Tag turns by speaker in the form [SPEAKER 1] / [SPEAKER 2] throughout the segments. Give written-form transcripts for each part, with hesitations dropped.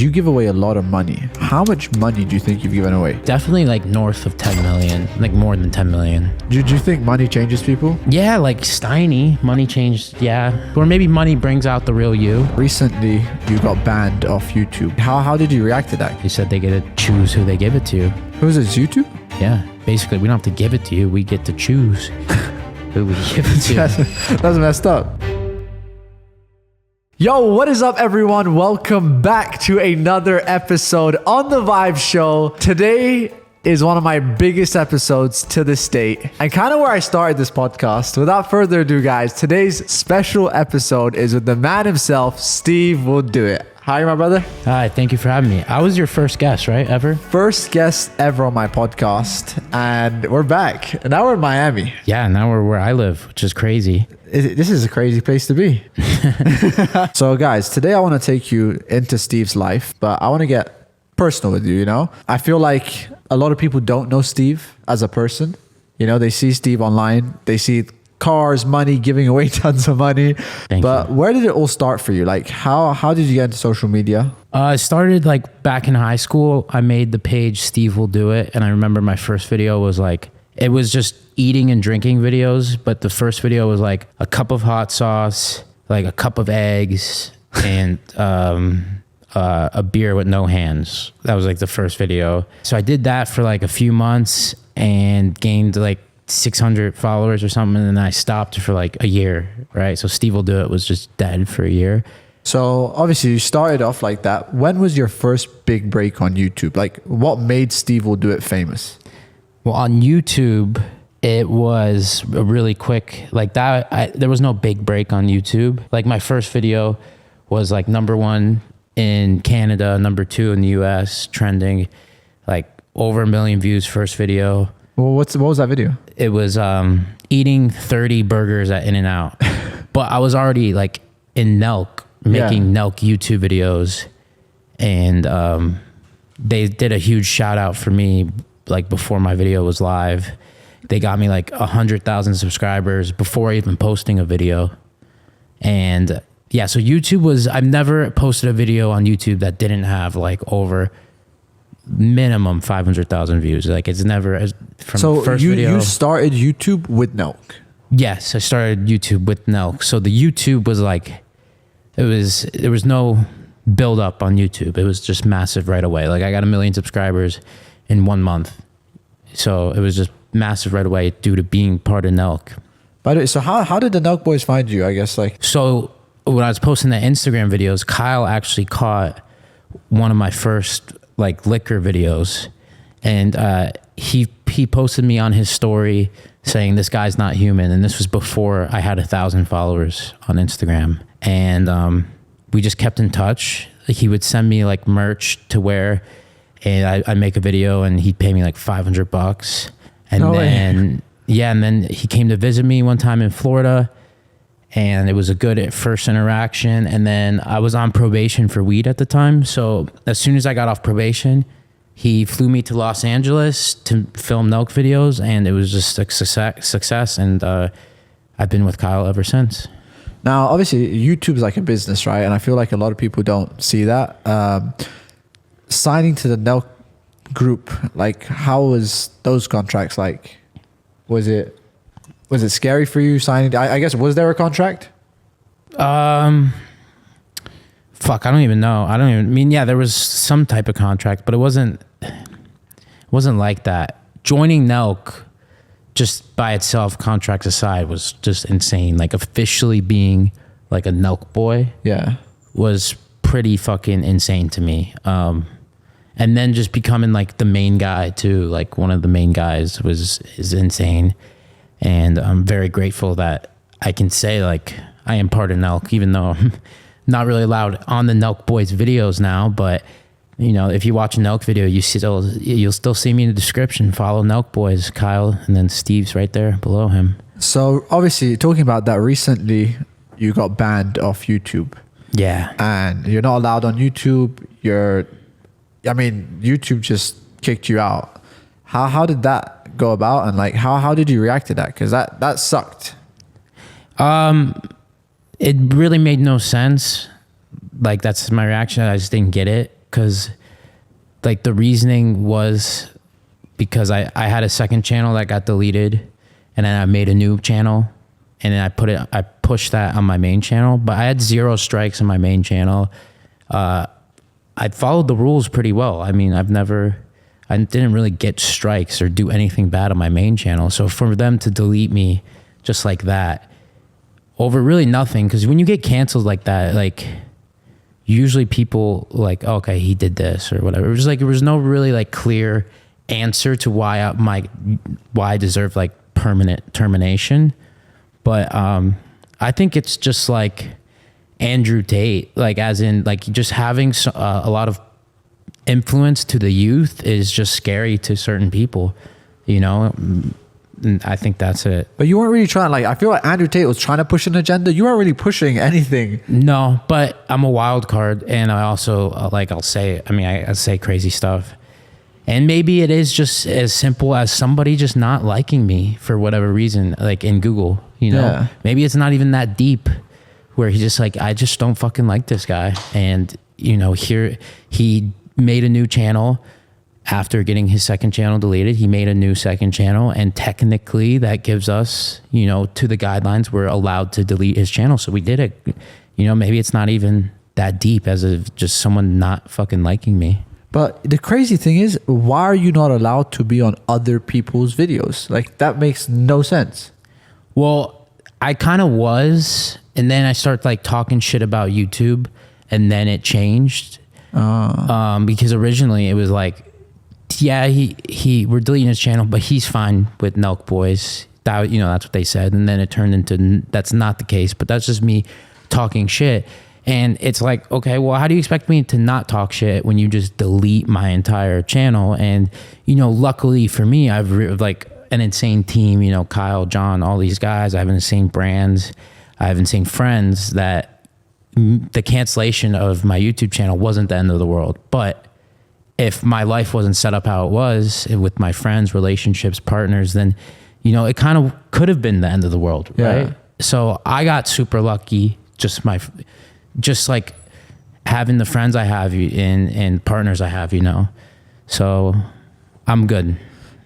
[SPEAKER 1] You give away a lot of money. How much money do you think you've given away?
[SPEAKER 2] Definitely like north of 10 million, like more than 10 million.
[SPEAKER 1] Do you think money changes people?
[SPEAKER 2] Yeah, like Steiny, money changed, yeah. Or maybe money brings out the real you.
[SPEAKER 1] Recently, you got banned off YouTube. How did you react to that?
[SPEAKER 2] They said they get to choose who they give it to.
[SPEAKER 1] Who's this, YouTube?
[SPEAKER 2] Yeah, basically we don't have to give it to you, we get to choose who we give it to.
[SPEAKER 1] That's messed up. Yo, what is up, everyone? Welcome back to another episode on the VIBEZ Show. Today is one of my biggest episodes to this date and kind of where I started this podcast. Without further ado, guys, today's special episode is with the man himself, SteveWillDoIt. Hi, my brother.
[SPEAKER 2] Hi, thank you for having me. I was your first guest, right? Ever?
[SPEAKER 1] First guest ever on my podcast, and we're back. And now we're in Miami.
[SPEAKER 2] Yeah, now we're where I live, which is crazy.
[SPEAKER 1] This is a crazy place to be. So guys, today I want to take you into Steve's life, but I want to get personal with you, you know? I feel like a lot of people don't know Steve as a person. You know, they see Steve online, they see cars, money, giving away tons of money. But where did it all start for you? Like how did you get into social media?
[SPEAKER 2] I started like back in high school. I made the page SteveWillDoIt, and I remember my first video was like, it was just eating and drinking videos, but the first video was like a cup of hot sauce, like a cup of eggs, and a beer with no hands. That was like the first video. So I did that for like a few months and gained like 600 followers or something, and then I stopped for like a year, right? So SteveWillDoIt was just dead for a year.
[SPEAKER 1] So obviously you started off like that. When was your first big break on YouTube? Like what made SteveWillDoIt famous?
[SPEAKER 2] Well, on YouTube, it was really quick. Like that, there was no big break on YouTube. Like my first video was like #1 in Canada, #2 in the US, trending, like over 1 million views first video.
[SPEAKER 1] Well, what was that video?
[SPEAKER 2] It was eating 30 burgers at In-N-Out. But I was already like in NELK, making NELK YouTube videos. And they did a huge shout out for me like before my video was live. They got me like 100,000 subscribers before even posting a video. And yeah, so YouTube was, I've never posted a video on YouTube that didn't have like over minimum 500,000 views. Like it's never from
[SPEAKER 1] so
[SPEAKER 2] the first video.
[SPEAKER 1] You started YouTube with NELK?
[SPEAKER 2] Yes, I started YouTube with NELK. So the YouTube was like, there was no build up on YouTube. It was just massive right away. Like I got 1 million subscribers in 1 month. So it was just massive right away due to being part of NELK.
[SPEAKER 1] By the way, so how did the NELK boys find you, I guess? Like,
[SPEAKER 2] so when I was posting the Instagram videos, Kyle actually caught one of my first like liquor videos, and he posted me on his story saying this guy's not human, and this was before I had 1,000 followers on Instagram. And we just kept in touch. Like he would send me like merch to wear, and I'd make a video and he'd pay me like $500. And and then he came to visit me one time in Florida, and it was a good first interaction. And then I was on probation for weed at the time. So as soon as I got off probation, he flew me to Los Angeles to film NELK videos, and it was just a success. And I've been with Kyle ever since.
[SPEAKER 1] Now, obviously, YouTube's like a business, right? And I feel like a lot of people don't see that. Signing to the NELK group, like how was those contracts like? Was it scary for you signing? I guess, was there a contract?
[SPEAKER 2] Fuck, I don't even know. Yeah, there was some type of contract, but it wasn't like that. Joining NELK just by itself, contracts aside, was just insane. Like officially being like a NELK boy was pretty fucking insane to me. And then just becoming like the main guy too, like one of the main guys is insane. And I'm very grateful that I can say like I am part of NELK, even though I'm not really allowed on the NELK boys videos now. But you know, if you watch a NELK video, you'll still see me in the description. Follow NELK boys, Kyle, and then Steve's right there below him. So
[SPEAKER 1] obviously, talking about that, recently you got banned off YouTube.
[SPEAKER 2] Yeah,
[SPEAKER 1] and you're not allowed on YouTube. YouTube just kicked you out. How did that go about, and like how did you react to that? Because that sucked.
[SPEAKER 2] It really made no sense. Like that's my reaction. I just didn't get it. because like the reasoning was because I had a second channel that got deleted, and then I made a new channel, and then I pushed that on my main channel, but I had 0 strikes on my main channel. I followed the rules pretty well. I mean, I didn't really get strikes or do anything bad on my main channel. So for them to delete me just like that over really nothing, because when you get canceled like that, like usually people like, okay, he did this or whatever. It was like, there was no really like clear answer to why I deserve like permanent termination. But I think it's just like Andrew Tate, like as in like just having a lot of influence to the youth is just scary to certain people, you know. And I think that's it.
[SPEAKER 1] But you weren't really trying, like, I feel like Andrew Tate was trying to push an agenda. You weren't really pushing anything.
[SPEAKER 2] No, but I'm a wild card, and I also I say crazy stuff. And maybe it is just as simple as somebody just not liking me for whatever reason, like in Google, you know.
[SPEAKER 1] Yeah.
[SPEAKER 2] Maybe it's not even that deep, where he's just like, I just don't fucking like this guy. And, you know, here he made a new channel after getting his second channel deleted. He made a new second channel, and technically that gives us, you know, to the guidelines, we're allowed to delete his channel. So we did it. You know, maybe it's not even that deep as of just someone not fucking liking me.
[SPEAKER 1] But the crazy thing is, why are you not allowed to be on other people's videos? Like, that makes no sense.
[SPEAKER 2] Well, I kind of was, and then I started like talking shit about YouTube, and then it changed. Because originally it was like, yeah, we're deleting his channel, but he's fine with NELK boys. That, you know, that's what they said. And then it turned into, that's not the case, but that's just me talking shit. And it's like, okay, well, how do you expect me to not talk shit when you just delete my entire channel? And, you know, luckily for me, I've like an insane team, you know, Kyle, John, all these guys. I have insane brands. I have insane friends that the cancellation of my YouTube channel wasn't the end of the world. But if my life wasn't set up how it was with my friends, relationships, partners, then, you know, it kind of could have been the end of the world, right?
[SPEAKER 1] Yeah.
[SPEAKER 2] So I got super lucky, just like having the friends I have and partners I have, you know. So I'm good.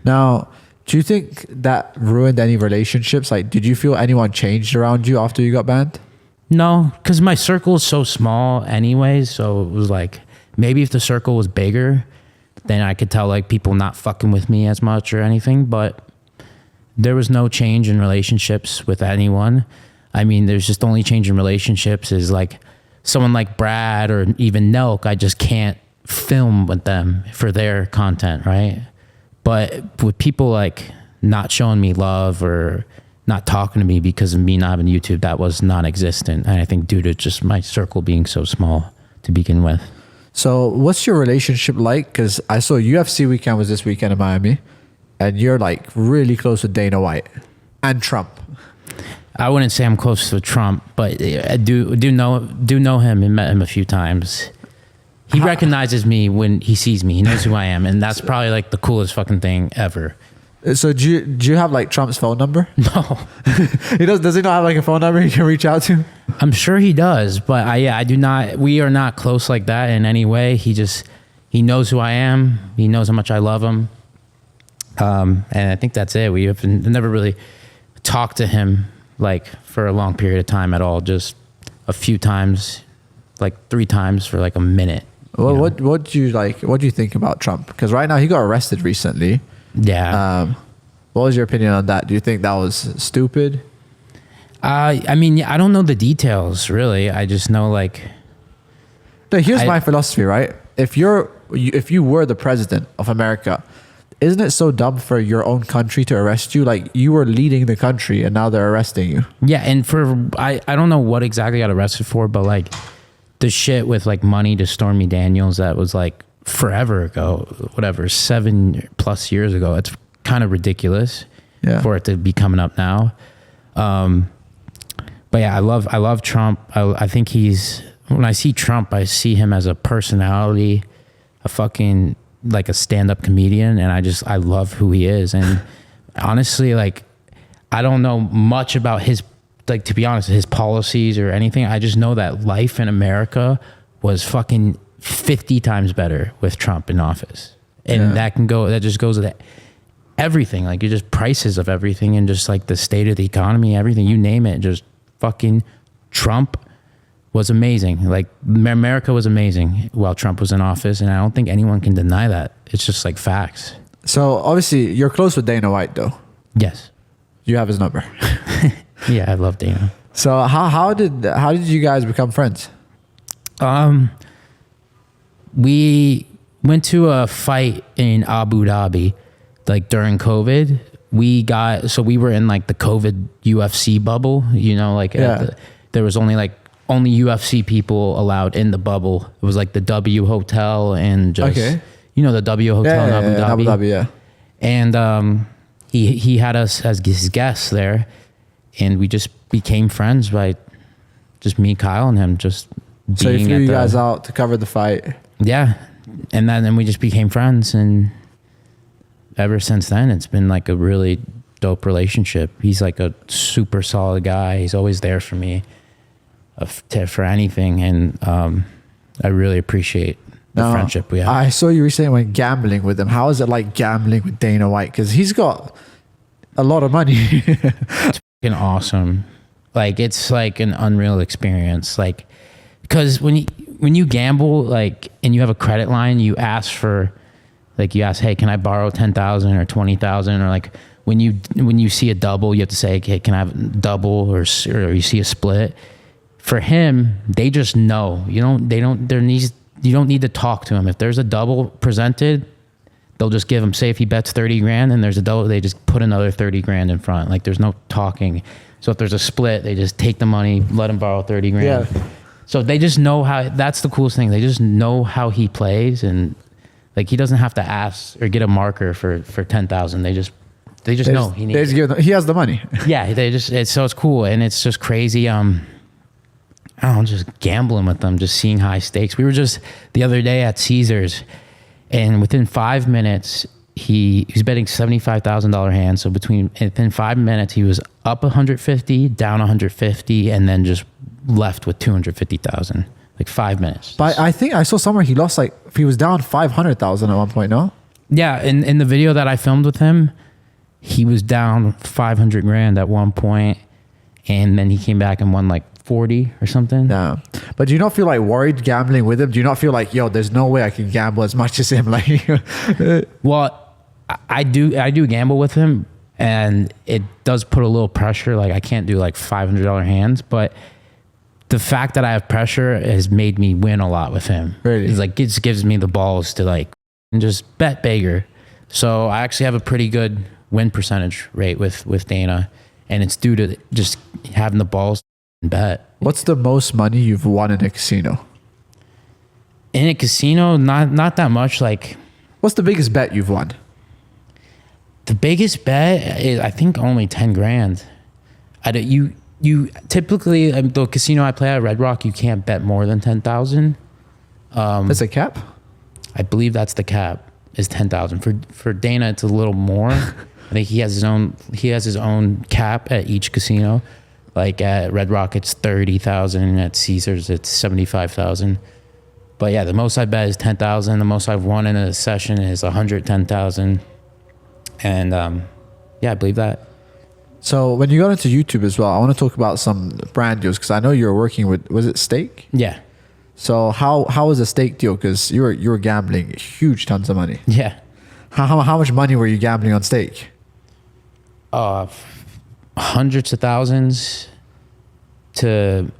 [SPEAKER 1] Now, do you think that ruined any relationships? Like, did you feel anyone changed around you after you got banned?
[SPEAKER 2] No, because my circle is so small anyways. So it was like, maybe if the circle was bigger, then I could tell like people not fucking with me as much or anything. But there was no change in relationships with anyone. I mean, there's just only change in relationships is like someone like Brad or even NELK. I just can't film with them for their content, right? But with people like not showing me love or not talking to me because of me not having YouTube, that was non-existent. And I think due to just my circle being so small to begin with.
[SPEAKER 1] So what's your relationship like? Because I saw UFC weekend was this weekend in Miami, and you're like really close with Dana White and Trump.
[SPEAKER 2] I wouldn't say I'm close to Trump, but I do know him and met him a few times. He recognizes me when he sees me. He knows who I am, and that's probably like the coolest fucking thing ever.
[SPEAKER 1] So do you have like Trump's phone number?
[SPEAKER 2] No.
[SPEAKER 1] Does he not have like a phone number you can reach out to?
[SPEAKER 2] I'm sure he does, but I do not. We are not close like that in any way. He knows who I am. He knows how much I love him. And I think that's it. We have never really talked to him like for a long period of time at all. Just a few times, like 3 times for like a minute.
[SPEAKER 1] Well, what do you think about Trump? Because right now he got arrested recently.
[SPEAKER 2] Yeah.
[SPEAKER 1] What was your opinion on that? Do you think that was stupid?
[SPEAKER 2] I mean, I don't know the details really. I just know like.
[SPEAKER 1] No, here's my philosophy, right? If you were the president of America, isn't it so dumb for your own country to arrest you? Like, you were leading the country and now they're arresting you.
[SPEAKER 2] Yeah, and I don't know what exactly got arrested for, but like the shit with like money to Stormy Daniels that was like forever ago, whatever, 7+ years ago. It's kind of ridiculous for it to be coming up now. But yeah, I love Trump. I think when I see Trump, I see him as a personality, a fucking like a stand-up comedian, and I love who he is. And honestly, like, I don't know much about his, to be honest, his policies or anything. I just know that life in America was fucking 50 times better with Trump in office. And that just goes with everything. Like, you just prices of everything and just like the state of the economy, everything, you name it, just fucking Trump was amazing. Like, America was amazing while Trump was in office. And I don't think anyone can deny that. It's just like facts.
[SPEAKER 1] So obviously you're close with Dana White though.
[SPEAKER 2] Yes.
[SPEAKER 1] You have his number.
[SPEAKER 2] Yeah, I love Dana.
[SPEAKER 1] So how did you guys become friends?
[SPEAKER 2] We went to a fight in Abu Dhabi, like during COVID. We were in like the COVID UFC bubble, you know, like there was only UFC people allowed in the bubble. It was like the W Hotel and just, you know, the W Hotel in Abu Dhabi. Yeah. And he had us as his guests there, and we just became friends by just me, Kyle, and him just being. So he flew you guys out to cover the fight. Yeah. And then we just became friends, and ever since then it's been like a really dope relationship. He's like a super solid guy. He's always there for me for anything, and I really appreciate the friendship we have. I saw you recently went gambling with him. How is it like gambling with Dana White? Because he's got a lot of money. It's fucking awesome. Like, it's like an unreal experience. Like, because when you gamble, like, and you have a credit line, you ask, hey, can I borrow 10,000 or 20,000? Or like when you see a double, you have to say, okay, can I have a double, or you see a split. For him, they just know. You don't need to talk to him. If there's a double presented, they'll just give him, say if he bets 30 grand and there's a double, they just put another 30 grand in front. Like, there's no talking. So if there's a split, they just take the money, let him borrow 30 grand. Yeah. So they just know that's the coolest thing. They just know how he plays, and like, he doesn't have to ask or get a marker for 10,000. They just know he needs it. He has the money. Yeah. So it's cool. And it's just crazy. I don't know, just gambling with them, just seeing high stakes. We were just the other day at Caesars, and within 5 minutes, he was betting $75,000 hands. So within 5 minutes, he was up 150, down 150, and then just left with 250,000. Like 5 minutes. But I think I saw somewhere he lost, like, he was down 500,000 at one point. No. Yeah, in the video that I filmed with him, he was down 500 grand at one point, and then he came back and won like 40 or something. Yeah. But do you not feel like worried gambling with him? Do you not feel like, yo, there's no way I can gamble as much as him? Like, well, I do gamble with him, and it does put a little pressure. Like, I can't do like $500 hands, but the fact that I have pressure has made me win a lot with him. Really? It's like, it gives me the balls to like just bet bigger. So I actually have a pretty good win percentage rate with Dana, and it's due to just having the balls to bet. What's the most money you've won in a casino? In a casino, not that much. Like, what's the biggest bet you've won? The biggest bet is, I think, only 10 grand. You typically, the casino I play at, Red Rock, you can't bet more than 10,000. That's a cap? I believe that's the cap, is 10,000. For Dana, it's a little more. I think he has his own cap at each casino. Like at Red Rock, it's 30,000. At Caesars, it's 75,000. But yeah, the most I bet is 10,000. The most I've won in a session is 110,000. And yeah, I believe that. So when you got into YouTube as well, I want to talk about some brand deals, because I know you were working with, was it Steak? Yeah. So how was a Steak deal? Because you were gambling huge tons of money. Yeah. How much money were you gambling on Steak? Hundreds of thousands to,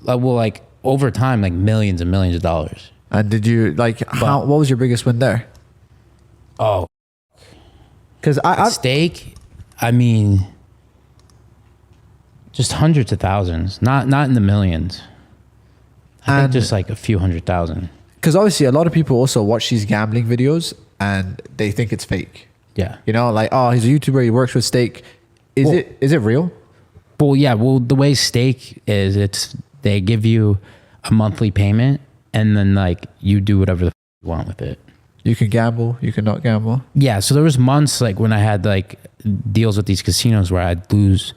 [SPEAKER 2] well, like over time, like millions and millions of dollars. And did you what was your biggest win there? Oh, because I Steak, I mean, just hundreds of thousands, not in the millions. I think just like a few 100,000. Because obviously a lot of people also watch these gambling videos and they think it's fake. Yeah. You know, like, oh, he's a YouTuber, he works with Steak. Is it real? Well, yeah. Well, the way Steak is, they give you a monthly payment, and then like you do whatever the you want with it. You can gamble, you can not gamble. Yeah. So there was months like when I had like deals with these casinos where I'd lose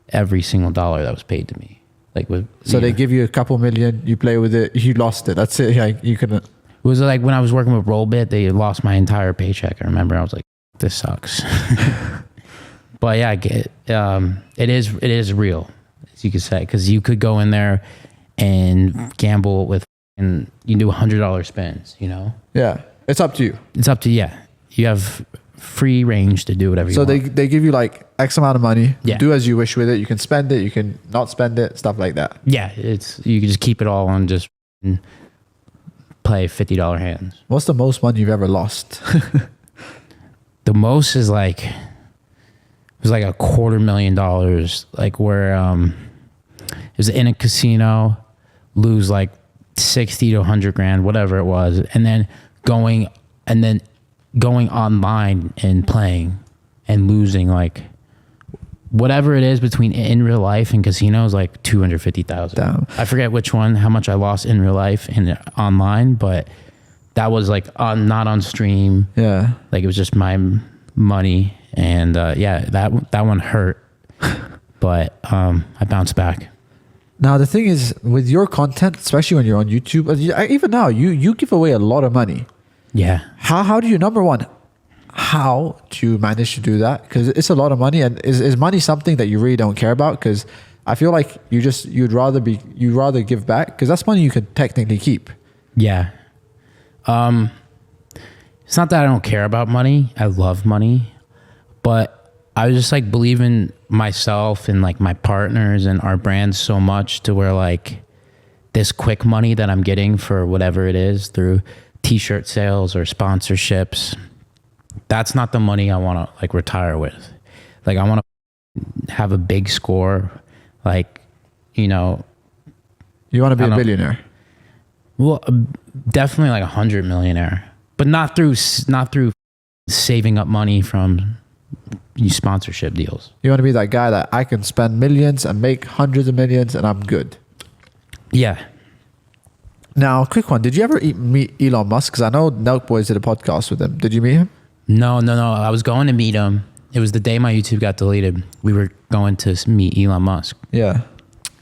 [SPEAKER 2] every single dollar that was paid to me. Like with, so they give you a couple million, you play with it, you lost it. That's it. Like, you couldn't. It was like when I was working with Rollbit, they lost my entire paycheck. I remember I was like, this sucks. But yeah, I get it is real, as you could say, because you could go in there and gamble with, and you do $100 spins, you know?
[SPEAKER 1] Yeah. It's up to you.
[SPEAKER 2] It's up to, yeah. You have free range to do whatever you want.
[SPEAKER 1] So they give you like X amount of money.
[SPEAKER 2] Yeah.
[SPEAKER 1] Do as you wish with it. You can spend it. You can not spend it. Stuff like that.
[SPEAKER 2] Yeah, you can just keep it all and just play $50 hands.
[SPEAKER 1] What's the most money you've ever lost?
[SPEAKER 2] The most is like, it was like $250,000, like where it was in a casino, lose like 60 to 100 grand, whatever it was, and then going online and playing and losing like whatever it is between in real life and casinos, like 250,000.
[SPEAKER 1] Damn.
[SPEAKER 2] I forget which one, how much I lost in real life and online, but that was like not on stream.
[SPEAKER 1] Yeah.
[SPEAKER 2] Like it was just my money, and yeah, that one hurt, but I bounced back.
[SPEAKER 1] Now the thing is, with your content, especially when you're on YouTube, even now, you give away a lot of money.
[SPEAKER 2] Yeah.
[SPEAKER 1] How do you, number one, how do you manage to do that? Because it's a lot of money, and is money something that you really don't care about? Because I feel like you'd rather give back, because that's money you could technically keep.
[SPEAKER 2] Yeah. It's not that I don't care about money. I love money, but I just like believe in myself and like my partners and our brand so much to where like this quick money that I'm getting for whatever it is through t-shirt sales or sponsorships, that's not the money I want to like retire with. Like I want to have a big score, like, you know.
[SPEAKER 1] You want to be a billionaire?
[SPEAKER 2] Well, definitely like 100 millionaire, but not through saving up money from sponsorship deals.
[SPEAKER 1] You want to be that guy that I can spend millions and make hundreds of millions and I'm good.
[SPEAKER 2] Yeah.
[SPEAKER 1] Now, quick one. Did you ever meet Elon Musk? Because I know NELK Boys did a podcast with him. Did you meet him?
[SPEAKER 2] No. I was going to meet him. It was the day my YouTube got deleted. We were going to meet Elon Musk.
[SPEAKER 1] Yeah.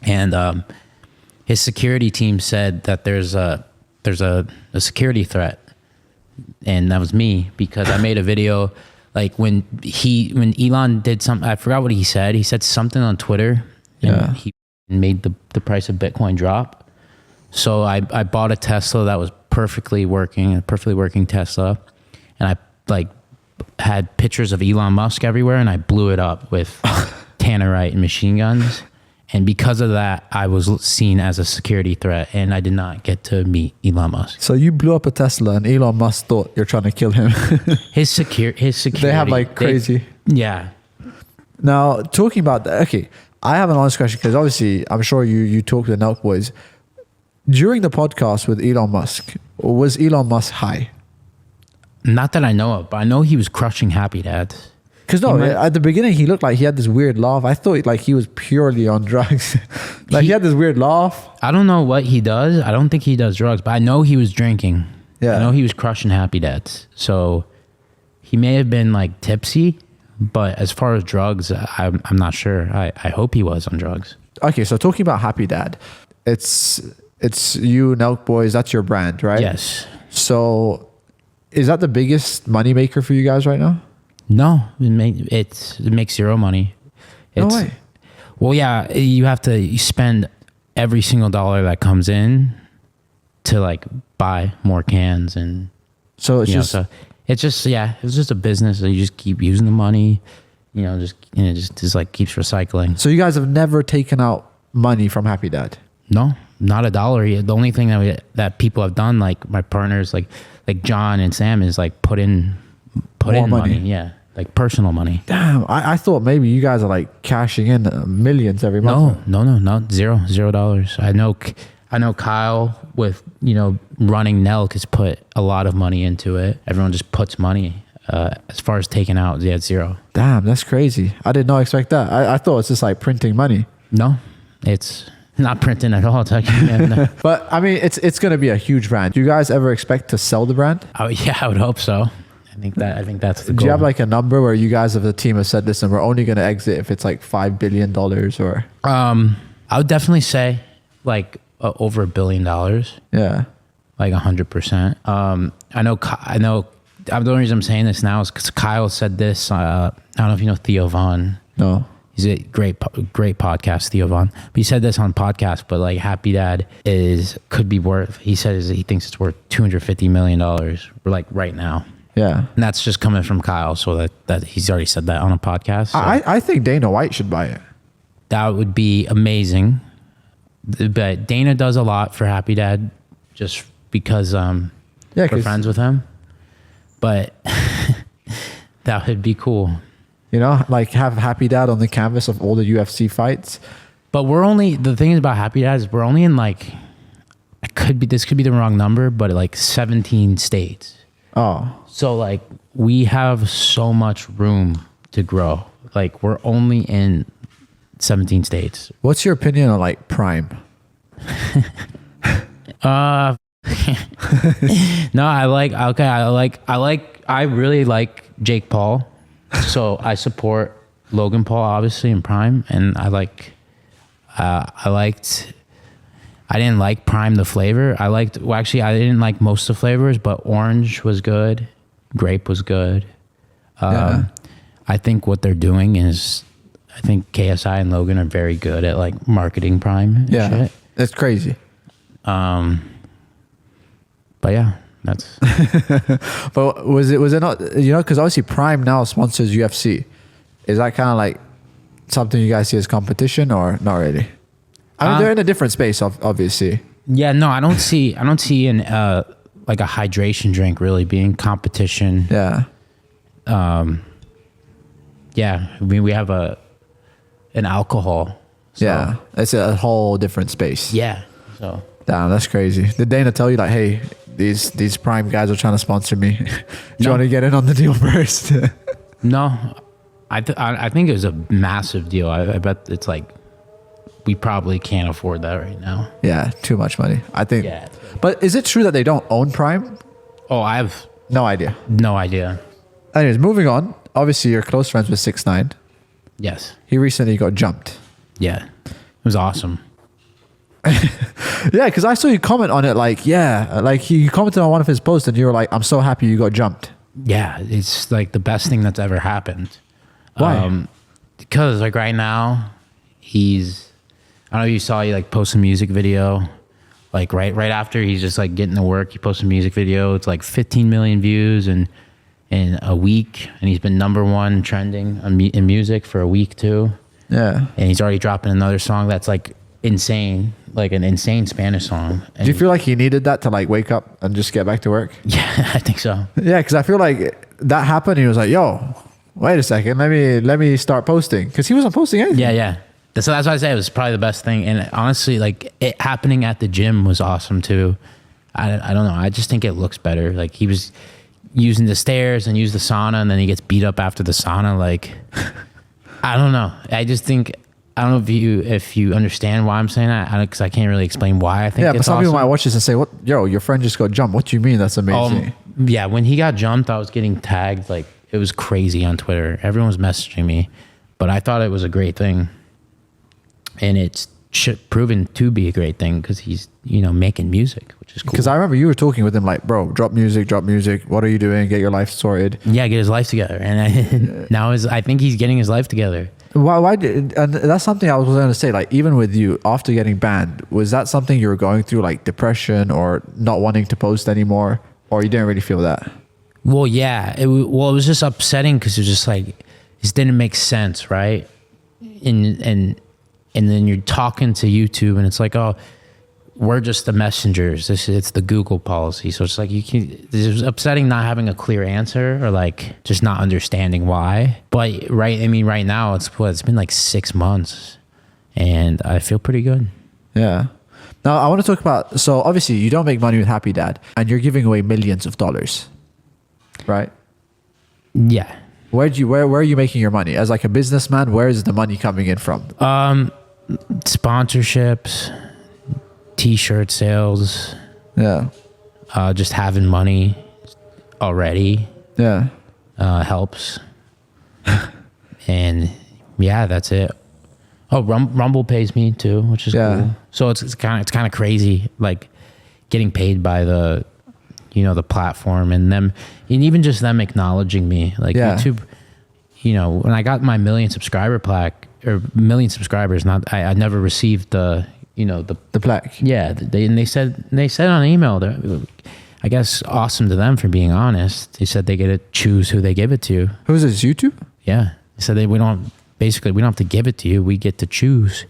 [SPEAKER 2] And his security team said that there's a security threat. And that was me, because I made a video like when Elon did something, I forgot what he said. He said something on Twitter.
[SPEAKER 1] Yeah.
[SPEAKER 2] He made the price of Bitcoin drop. So I bought a Tesla that was perfectly working Tesla. And I like had pictures of Elon Musk everywhere, and I blew it up with tannerite and machine guns. And because of that, I was seen as a security threat, and I did not get to meet Elon Musk.
[SPEAKER 1] So you blew up a Tesla, and Elon Musk thought you're trying to kill him.
[SPEAKER 2] His security.
[SPEAKER 1] They have like crazy.
[SPEAKER 2] Yeah.
[SPEAKER 1] Now, talking about that, okay, I have an honest question, because obviously I'm sure you talk to the NELK Boys. During the podcast with Elon Musk, was Elon Musk high?
[SPEAKER 2] Not that I know of, but I know he was crushing Happy Dads.
[SPEAKER 1] Because at the beginning, he looked like he had this weird laugh. I thought like he was purely on drugs. He had this weird laugh.
[SPEAKER 2] I don't know what he does. I don't think he does drugs, but I know he was drinking.
[SPEAKER 1] Yeah.
[SPEAKER 2] I know he was crushing Happy Dads. So he may have been like tipsy, but as far as drugs, I'm not sure. I hope he was on drugs.
[SPEAKER 1] Okay, so talking about Happy Dad, it's you, NELK Boys, that's your brand, right?
[SPEAKER 2] Yes.
[SPEAKER 1] So is that the biggest moneymaker for you guys right now?
[SPEAKER 2] No, it makes zero money.
[SPEAKER 1] No way.
[SPEAKER 2] Well, yeah, you spend every single dollar that comes in to like buy more cans, and
[SPEAKER 1] so it's just
[SPEAKER 2] a business. So you just keep using the money, just like keeps recycling.
[SPEAKER 1] So you guys have never taken out money from Happy Dad?
[SPEAKER 2] No, not a dollar. The only thing that people have done, like my partners, like John and Sam, is like put in money. Yeah, like personal money.
[SPEAKER 1] Damn, I thought maybe you guys are like cashing in millions every month.
[SPEAKER 2] No, $0. I know Kyle with running NELK has put a lot of money into it. Everyone just puts money. As far as taking out, yeah, it's zero.
[SPEAKER 1] Damn, that's crazy. I did not expect that. I thought it's just like printing money.
[SPEAKER 2] No, it's not printing at all. No.
[SPEAKER 1] But I mean, it's going to be a huge brand. Do you guys ever expect to sell the brand?
[SPEAKER 2] Oh yeah, I would hope so. I think that's the goal.
[SPEAKER 1] Do you have like a number where you guys of the team have said, listen, we're only going to exit if it's like $5 billion or?
[SPEAKER 2] I would definitely say like over $1 billion.
[SPEAKER 1] Yeah.
[SPEAKER 2] like 100%. I know. The only reason I'm saying this now is because Kyle said this. I don't know if you know Theo Von.
[SPEAKER 1] No.
[SPEAKER 2] He's a great podcast, Theo Von. But he said this on podcast, but like Happy Dad could be worth, he says he thinks it's worth $250 million like right now.
[SPEAKER 1] Yeah.
[SPEAKER 2] And that's just coming from Kyle. So that he's already said that on a podcast. So
[SPEAKER 1] I think Dana White should buy it.
[SPEAKER 2] that would be amazing. But Dana does a lot for Happy Dad just because we're friends with him. But that would be cool.
[SPEAKER 1] You know, like have Happy Dad on the canvas of all the UFC fights.
[SPEAKER 2] But the thing about Happy Dad is we're only in like, this could be the wrong number, but like 17 states.
[SPEAKER 1] Oh.
[SPEAKER 2] So like we have so much room to grow. Like we're only in 17 states.
[SPEAKER 1] What's your opinion on like Prime?
[SPEAKER 2] No, I really like Jake Paul. So I support Logan Paul obviously in Prime, and I didn't like Prime the flavor. I didn't like most of the flavors, but orange was good, grape was good. I think what they're doing is, I think KSI and Logan are very good at like marketing Prime and shit.
[SPEAKER 1] It's crazy.
[SPEAKER 2] But yeah, that's.
[SPEAKER 1] But was it not, you know, because obviously Prime now sponsors UFC. Is that kind of like something you guys see as competition or not really? I mean, they're in a different space, obviously. Yeah,
[SPEAKER 2] no, I don't see an like a hydration drink really being competition.
[SPEAKER 1] Yeah.
[SPEAKER 2] Yeah, I mean, we have an alcohol. So.
[SPEAKER 1] Yeah, it's a whole different space.
[SPEAKER 2] Yeah. So.
[SPEAKER 1] Damn, that's crazy. Did Dana tell you like, hey, these Prime guys are trying to sponsor me? Do you want to get in on the deal first?
[SPEAKER 2] No, I think it was a massive deal. I bet it's like, we probably can't afford that right now.
[SPEAKER 1] Yeah, too much money. I think.
[SPEAKER 2] Yeah.
[SPEAKER 1] But is it true that they don't own Prime?
[SPEAKER 2] Oh, I have
[SPEAKER 1] no idea.
[SPEAKER 2] No idea.
[SPEAKER 1] Anyways, moving on. Obviously, you're close friends with 6ix9ine.
[SPEAKER 2] Yes.
[SPEAKER 1] He recently got jumped.
[SPEAKER 2] Yeah. It was awesome.
[SPEAKER 1] Yeah, because I saw you comment on it like, he commented on one of his posts and you were like, I'm so happy you got jumped.
[SPEAKER 2] Yeah, it's like the best thing that's ever happened.
[SPEAKER 1] Why?
[SPEAKER 2] Because like right now, I don't know if you saw, he like post a music video. Like right after he's just like getting to work, he posts a music video. It's like 15 million views in a week. And he's been #1 trending in music for a week too.
[SPEAKER 1] Yeah.
[SPEAKER 2] And he's already dropping another song that's like insane, like an insane Spanish song. And
[SPEAKER 1] do you feel like he needed that to like wake up and just get back to work?
[SPEAKER 2] Yeah, I think so.
[SPEAKER 1] Yeah, because I feel like that happened. He was like, yo, wait a second. Let me start posting. Because he wasn't posting anything.
[SPEAKER 2] Yeah. So that's why I say it was probably the best thing. And honestly, like it happening at the gym was awesome too. I don't know. I just think it looks better. Like he was using the stairs and used the sauna, and then he gets beat up after the sauna. Like, I don't know. I don't know if you understand why I'm saying that, because I can't really explain why I think it's awesome. Yeah, but some people might
[SPEAKER 1] watch this and say, "What? Yo, your friend just got jumped. What do you mean? That's amazing."
[SPEAKER 2] Yeah, when he got jumped, I was getting tagged. Like, it was crazy on Twitter. Everyone was messaging me, but I thought it was a great thing. And it's proven to be a great thing because he's, making music, which is cool.
[SPEAKER 1] Because I remember you were talking with him like, bro, drop music. What are you doing? Get your life sorted.
[SPEAKER 2] Yeah, get his life together. And now I think he's getting his life together.
[SPEAKER 1] And that's something I was going to say, like, even with you, after getting banned, was that something you were going through, like depression or not wanting to post anymore? Or you didn't really feel that?
[SPEAKER 2] Well, yeah. It was just upsetting because it was just like, it didn't make sense, right? And then you're talking to YouTube and it's like, oh, we're just the messengers. It's the Google policy. So it's like, it was upsetting not having a clear answer or like just not understanding why. But right now it's been like 6 months and I feel pretty good.
[SPEAKER 1] Yeah. Now I want to talk about, so obviously you don't make money with Happy Dad and you're giving away millions of dollars, right?
[SPEAKER 2] Yeah.
[SPEAKER 1] Where are you making your money? As like a businessman, where is the money coming in from?
[SPEAKER 2] Sponsorships, t-shirt sales.
[SPEAKER 1] Yeah.
[SPEAKER 2] Just having money already.
[SPEAKER 1] Yeah.
[SPEAKER 2] Helps. And yeah, that's it. Oh, Rumble pays me too, which is cool. So it's kind of crazy. Like getting paid by the, you know, the platform and them, and even just them acknowledging me. Like YouTube, you know, when I got my 1 million subscriber plaque or 1 million subscribers, I never received the, you know, the
[SPEAKER 1] plaque.
[SPEAKER 2] Yeah. They said on email that, I guess, awesome to them for being honest. They said they get to choose who they give it to.
[SPEAKER 1] Who's this, YouTube?
[SPEAKER 2] Yeah. They said we don't have to give it to you. We get to choose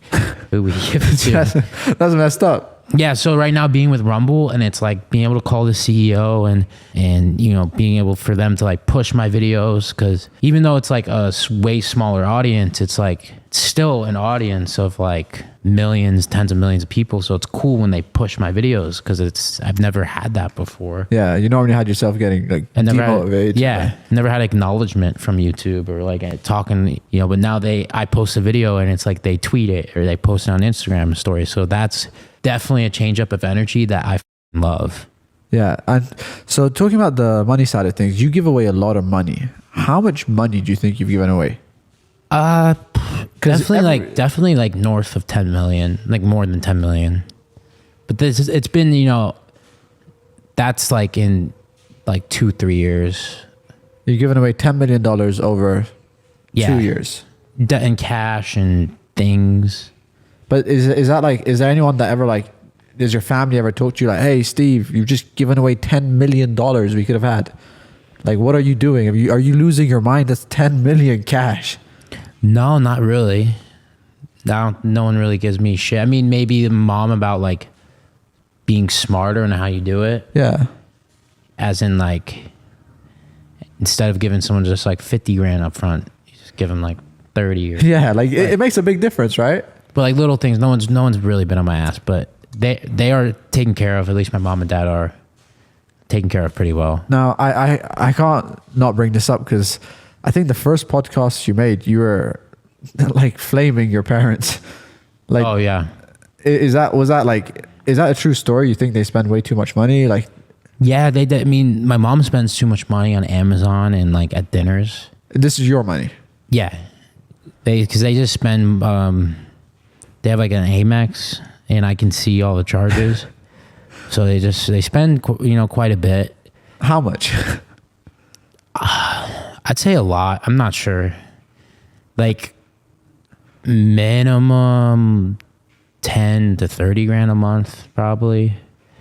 [SPEAKER 2] who we give it to.
[SPEAKER 1] That's messed up.
[SPEAKER 2] Yeah, so right now being with Rumble, and it's like being able to call the CEO and you know, being able for them to like push my videos, because even though it's like a way smaller audience, it's like still an audience of like millions, tens of millions of people. So it's cool when they push my videos, because I've never had that before.
[SPEAKER 1] Yeah, you normally had yourself getting like demotivated.
[SPEAKER 2] Never had acknowledgement from YouTube or like talking, you know, but now I post a video and it's like they tweet it or they post it on Instagram story. So that's definitely a change up of energy that I love.
[SPEAKER 1] Yeah. And so talking about the money side of things, you give away a lot of money. How much money do you think you've given away?
[SPEAKER 2] Definitely like north of 10 million, like more than 10 million. But it's been, you know, that's like in like 2-3 years.
[SPEAKER 1] You're giving away $10 million over 2 years.
[SPEAKER 2] In cash and things.
[SPEAKER 1] But is that like, is there anyone that ever like, does your family ever talk to you like, hey, Steve, you've just given away $10 million we could have had? Like, what are you doing? Are you losing your mind? That's 10 million cash.
[SPEAKER 2] No, not really. No one really gives me shit. I mean, maybe mom about like being smarter and how you do it.
[SPEAKER 1] Yeah.
[SPEAKER 2] As in like, instead of giving someone just like 50 grand up front, you just give them like 30 or
[SPEAKER 1] yeah, like it makes a big difference, right?
[SPEAKER 2] But like little things, no one's really been on my ass, but they are taken care of. At least my mom and dad are taken care of pretty well.
[SPEAKER 1] Now, I can't not bring this up because I think the first podcast you made, you were like flaming your parents. Like,
[SPEAKER 2] oh yeah.
[SPEAKER 1] Was that a true story? You think they spend way too much money? Like,
[SPEAKER 2] yeah, they did. I mean, my mom spends too much money on Amazon and like at dinners.
[SPEAKER 1] This is your money.
[SPEAKER 2] Yeah, because they just spend. They have like an Amex, and I can see all the charges. So they spend, you know, quite a bit.
[SPEAKER 1] How much?
[SPEAKER 2] I'd say a lot. I'm not sure. Like minimum 10 to 30 grand a month, probably.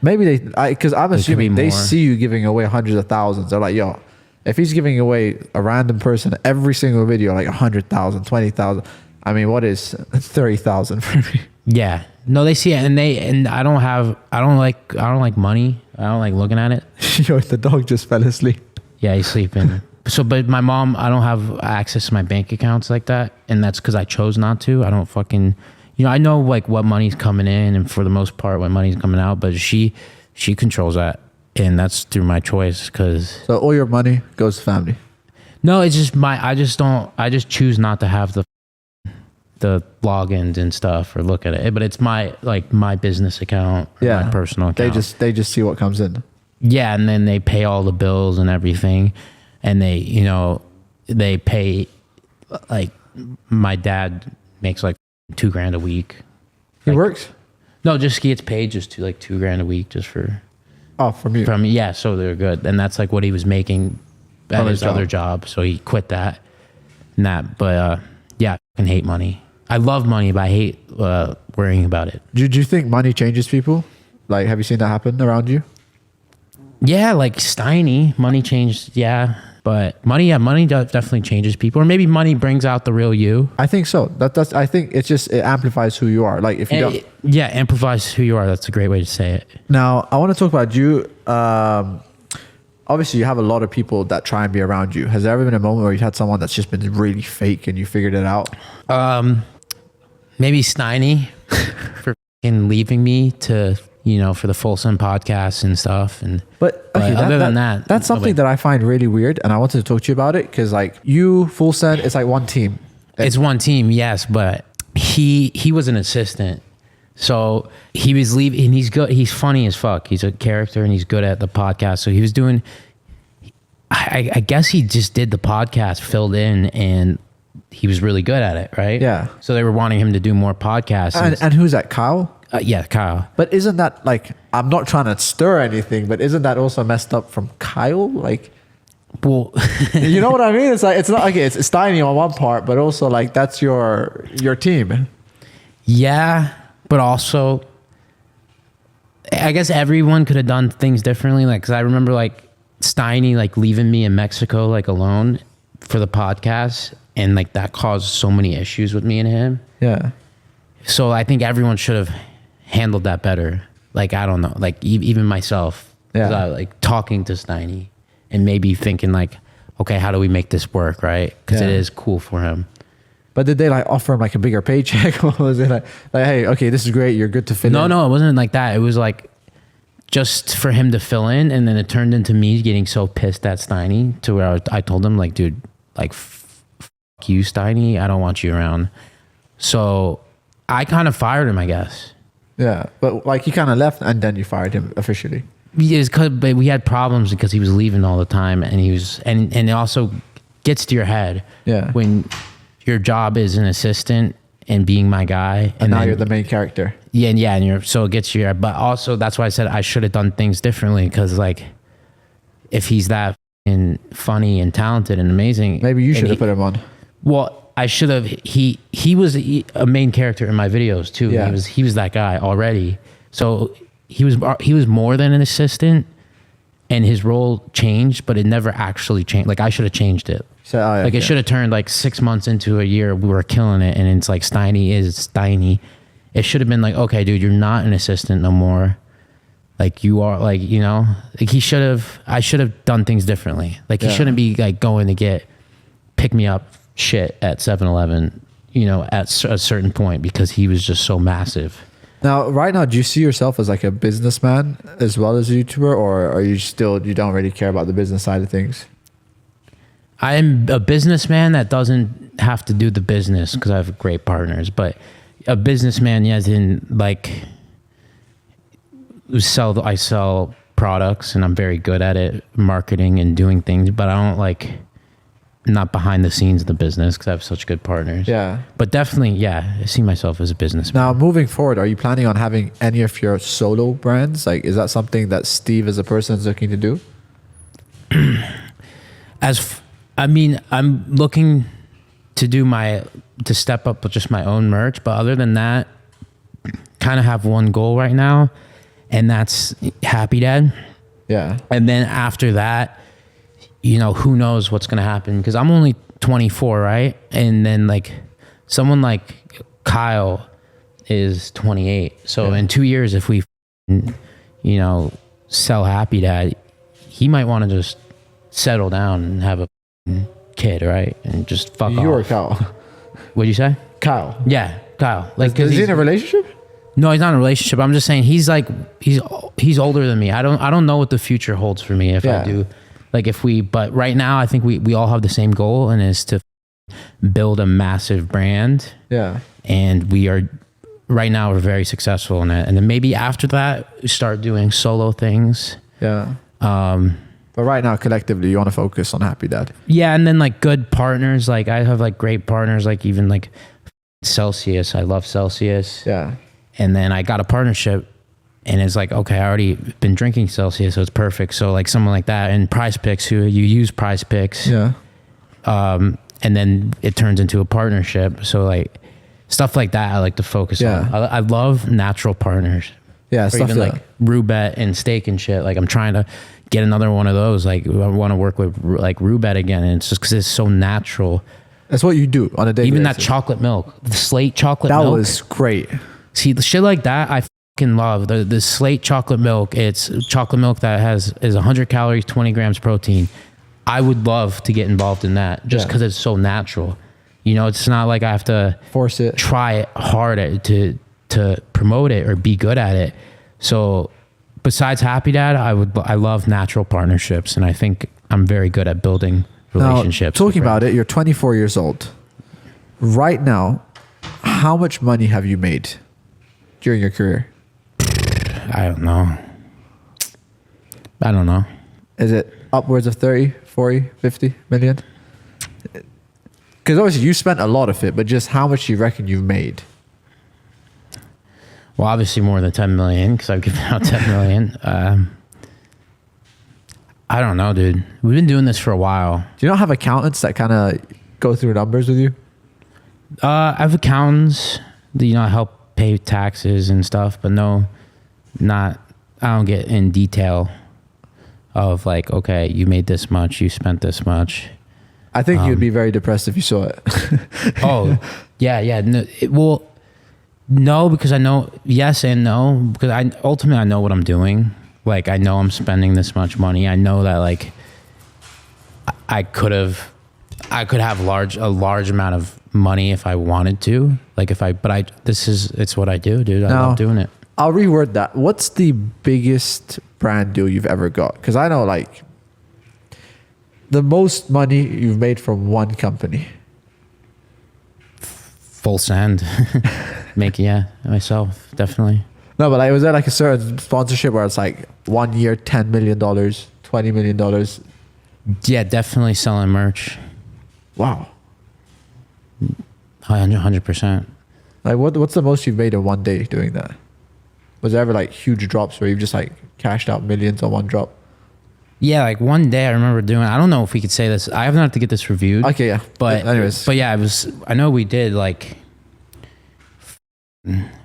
[SPEAKER 1] Maybe because I'm assuming they see you giving away hundreds of thousands. They're like, yo, if he's giving away a random person every single video, like 100,000, 20,000. I mean, what is 30,000 for me?
[SPEAKER 2] Yeah. No, they see it, and I don't like money. I don't like looking at it.
[SPEAKER 1] Yo, the dog just fell asleep.
[SPEAKER 2] Yeah, he's sleeping. So, but my mom, I don't have access to my bank accounts like that, and that's because I chose not to. I don't fucking, you know, I know like what money's coming in, and for the most part, what money's coming out. But she controls that, and that's through my choice.
[SPEAKER 1] So all your money goes to family.
[SPEAKER 2] No, it's just I just choose not to have the logins and stuff or look at it, but it's my business account, my personal account.
[SPEAKER 1] They just see what comes in.
[SPEAKER 2] Yeah, and then they pay all the bills and everything, and they, you know, they pay, like my dad makes like $2 grand a week.
[SPEAKER 1] He works?
[SPEAKER 2] No, just he gets paid just $2 grand a week just for.
[SPEAKER 1] Oh, from you?
[SPEAKER 2] From yeah, so they're good, and that's like what he was making at his other job, so he quit that. And that, but yeah, I fucking hate money. I love money, but I hate worrying about it.
[SPEAKER 1] Do you think money changes people? Like, have you seen that happen around you?
[SPEAKER 2] Yeah, like Steiny, money changed. Yeah, but money definitely changes people, or maybe money brings out the real you.
[SPEAKER 1] I think so. I think it amplifies who you are. Like if you don't,
[SPEAKER 2] amplifies who you are. That's a great way to say it.
[SPEAKER 1] Now, I want to talk about you. Obviously, you have a lot of people that try and be around you. Has there ever been a moment where you've had someone that's just been really fake and you figured it out?
[SPEAKER 2] Maybe Steiny for leaving me to, you know, for the Folsom podcast and stuff. But other than that,
[SPEAKER 1] that's something that I find really weird, and I wanted to talk to you about it because, like, you, Folsom, it's like one team.
[SPEAKER 2] It's one team, yes, but he was an assistant. So he was leaving, and he's good. He's funny as fuck. He's a character, and he's good at the podcast. So he was doing. I guess he just did the podcast, filled in, and he was really good at it, right?
[SPEAKER 1] Yeah.
[SPEAKER 2] So they were wanting him to do more podcasts.
[SPEAKER 1] And who's that? Kyle?
[SPEAKER 2] Yeah, Kyle.
[SPEAKER 1] But isn't that like, I'm not trying to stir anything, but isn't that also messed up from Kyle? Like,
[SPEAKER 2] Well,
[SPEAKER 1] you know what I mean? It's like, it's not like it's Steiny on one part, but also like that's your team.
[SPEAKER 2] yeah, but also, I guess everyone could have done things differently. Like, cause I remember like Steiny like leaving me in Mexico like alone for the podcast, and like that caused so many issues with me and him.
[SPEAKER 1] Yeah.
[SPEAKER 2] So I think everyone should have handled that better. Like, I don't know, like even myself,
[SPEAKER 1] Yeah.
[SPEAKER 2] like talking to Steiny and maybe thinking like, okay, how do we make this work, right? Because it
[SPEAKER 1] Yeah.
[SPEAKER 2] is cool for him.
[SPEAKER 1] But did they like offer him like a bigger paycheck? Or was it like, hey, okay, this is great, you're good to fill in?
[SPEAKER 2] No, it wasn't like that. It was like just for him to fill in, and then it turned into me getting so pissed at Steiny to where I told him like, dude, like f you, Steiny, I don't want you around. So I kind of fired him, I guess.
[SPEAKER 1] Yeah, but like he kind of left and then you fired him officially.
[SPEAKER 2] Yes, but we had problems because he was leaving all the time, and he was, and it also gets to your head.
[SPEAKER 1] Yeah.
[SPEAKER 2] When your job is an assistant and being my guy,
[SPEAKER 1] And now
[SPEAKER 2] then,
[SPEAKER 1] you're the main character.
[SPEAKER 2] yeah, and you're, so it gets you. But also that's why I said I should have done things differently, because like if he's that f***ing funny and talented and amazing,
[SPEAKER 1] Maybe you
[SPEAKER 2] and
[SPEAKER 1] should have
[SPEAKER 2] he-
[SPEAKER 1] put him on.
[SPEAKER 2] Well, I should have. He was a main character in my videos too.
[SPEAKER 1] Yeah.
[SPEAKER 2] He was that guy already. So he was more than an assistant, and his role changed, but it never actually changed. Like I should have changed it.
[SPEAKER 1] So, oh, yeah,
[SPEAKER 2] Like it should have turned like 6 months into a year. We were killing it, and it's like Steiny is Steiny. It should have been like, okay, dude, you're not an assistant no more. Like you are, like, you know, like I should have done things differently. Like he
[SPEAKER 1] Yeah.
[SPEAKER 2] shouldn't be like going to get pick me up shit at 7-Eleven, you know, at a certain point, because he was just so massive.
[SPEAKER 1] Now, right now, do you see yourself as like a businessman as well as a YouTuber, or are you still, you don't really care about the business side of things?
[SPEAKER 2] I'm a businessman that doesn't have to do the business because I have great partners, but a businessman, yes, in like I sell products and I'm very good at it, marketing and doing things, but I don't like, not behind the scenes of the business because I have such good partners.
[SPEAKER 1] Yeah.
[SPEAKER 2] But definitely, yeah, I see myself as a businessman.
[SPEAKER 1] Now, moving forward, are you planning on having any of your solo brands? Like, is that something that Steve as a person is looking to do?
[SPEAKER 2] I mean, I'm looking to step up with just my own merch, but other than that, kind of have one goal right now, and that's Happy Dad.
[SPEAKER 1] Yeah.
[SPEAKER 2] And then after that, you know, who knows what's going to happen, because I'm only 24, right? And then like someone like Kyle is 28. So in 2 years, if we, you know, sell Happy Dad, he might want to just settle down and have a kid, right? And just fuck off.
[SPEAKER 1] You or Kyle?
[SPEAKER 2] What'd you say?
[SPEAKER 1] Kyle.
[SPEAKER 2] Yeah, Kyle. Like,
[SPEAKER 1] Is he in a relationship?
[SPEAKER 2] no, he's not in a relationship. I'm just saying he's like, he's older than me. I don't know what the future holds for me if
[SPEAKER 1] Yeah.
[SPEAKER 2] I do. Like but right now I think we all have the same goal, and is to build a massive brand.
[SPEAKER 1] Yeah.
[SPEAKER 2] And right now we're very successful in it. And then maybe after that, we start doing solo things.
[SPEAKER 1] Yeah. But right now, collectively, you want to focus on Happy Dad.
[SPEAKER 2] Yeah. And then like good partners. Like I have like great partners, like even like Celsius. I love Celsius.
[SPEAKER 1] Yeah.
[SPEAKER 2] And then I got a partnership, and it's like, okay, I already been drinking Celsius, so it's perfect. So like someone like that, and Prize Picks, who you use Prize Picks.
[SPEAKER 1] Yeah.
[SPEAKER 2] And then it turns into a partnership. So like stuff like that, I like to focus on. I love natural partners.
[SPEAKER 1] Yeah.
[SPEAKER 2] Or
[SPEAKER 1] Stuff
[SPEAKER 2] even
[SPEAKER 1] like
[SPEAKER 2] like Rubet and steak and shit. Like I'm trying to get another one of those. Like I want to work with like Rubet again, and it's just because it's so natural.
[SPEAKER 1] that's what you do on a daily
[SPEAKER 2] Even
[SPEAKER 1] basis.
[SPEAKER 2] that chocolate milk, the Slate chocolate
[SPEAKER 1] That
[SPEAKER 2] milk.
[SPEAKER 1] was great.
[SPEAKER 2] See, the shit like that, I fucking love. The Slate chocolate milk, it's chocolate milk that is 100 calories, 20 grams protein. I would love to get involved in that just because it's so natural. You know, it's not like I have to
[SPEAKER 1] Force it.
[SPEAKER 2] try it hard to promote it or be good at it. So besides Happy Dad, I love natural partnerships, and I think I'm very good at building relationships.
[SPEAKER 1] Now, talking about it, you're 24 years old. Right now, how much money have you made during your career?
[SPEAKER 2] I don't know.
[SPEAKER 1] Is it upwards of 30, 40, 50 million? Because obviously you spent a lot of it, but just how much you reckon you've made?
[SPEAKER 2] Well, obviously more than 10 million because I've given out 10 million. I don't know, dude. We've been doing this for a while.
[SPEAKER 1] Do you not have accountants that kind of go through numbers with you?
[SPEAKER 2] I have accountants that, help pay taxes and stuff, but no, I don't get in detail of like, okay, you made this much, you spent this much.
[SPEAKER 1] I think you'd be very depressed if you saw it.
[SPEAKER 2] Oh, yeah. No, no, because I know, yes and no, because ultimately I know what I'm doing. Like, I know I'm spending this much money. I know that like I could have a large amount of money if I wanted to. Like it's what I do, dude. I love doing it.
[SPEAKER 1] I'll reword that. What's the biggest brand deal you've ever got? Because I know like the most money you've made from one company.
[SPEAKER 2] Full send. Myself, definitely.
[SPEAKER 1] No, but like, was there like a certain sponsorship where it's like 1 year, $10 million, $20 million?
[SPEAKER 2] Yeah, definitely selling merch.
[SPEAKER 1] Wow.
[SPEAKER 2] 100%.
[SPEAKER 1] Like what's the most you've made in one day doing that? Was there ever like huge drops where you've just like cashed out millions on one drop?
[SPEAKER 2] Yeah, like one day I remember doing, I don't know if we could say this. I have not to get this reviewed.
[SPEAKER 1] Okay, yeah.
[SPEAKER 2] But
[SPEAKER 1] anyways.
[SPEAKER 2] But yeah, I know we did like,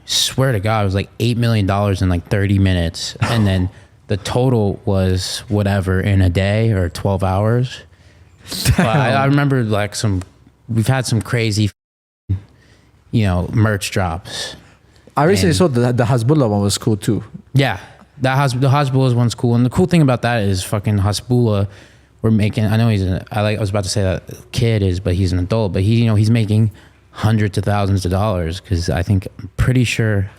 [SPEAKER 2] swear to God, it was like $8 million in like 30 minutes. And then the total was whatever in a day or 12 hours. But I remember like we've had some crazy, merch drops.
[SPEAKER 1] I recently saw the Hasbullah one was cool too.
[SPEAKER 2] Yeah. The Hasbullah one's cool. And the cool thing about that is fucking Hasbullah, we're making, I know I was about to say that kid is, but he's an adult, but he's making hundreds of thousands of dollars because I'm pretty sure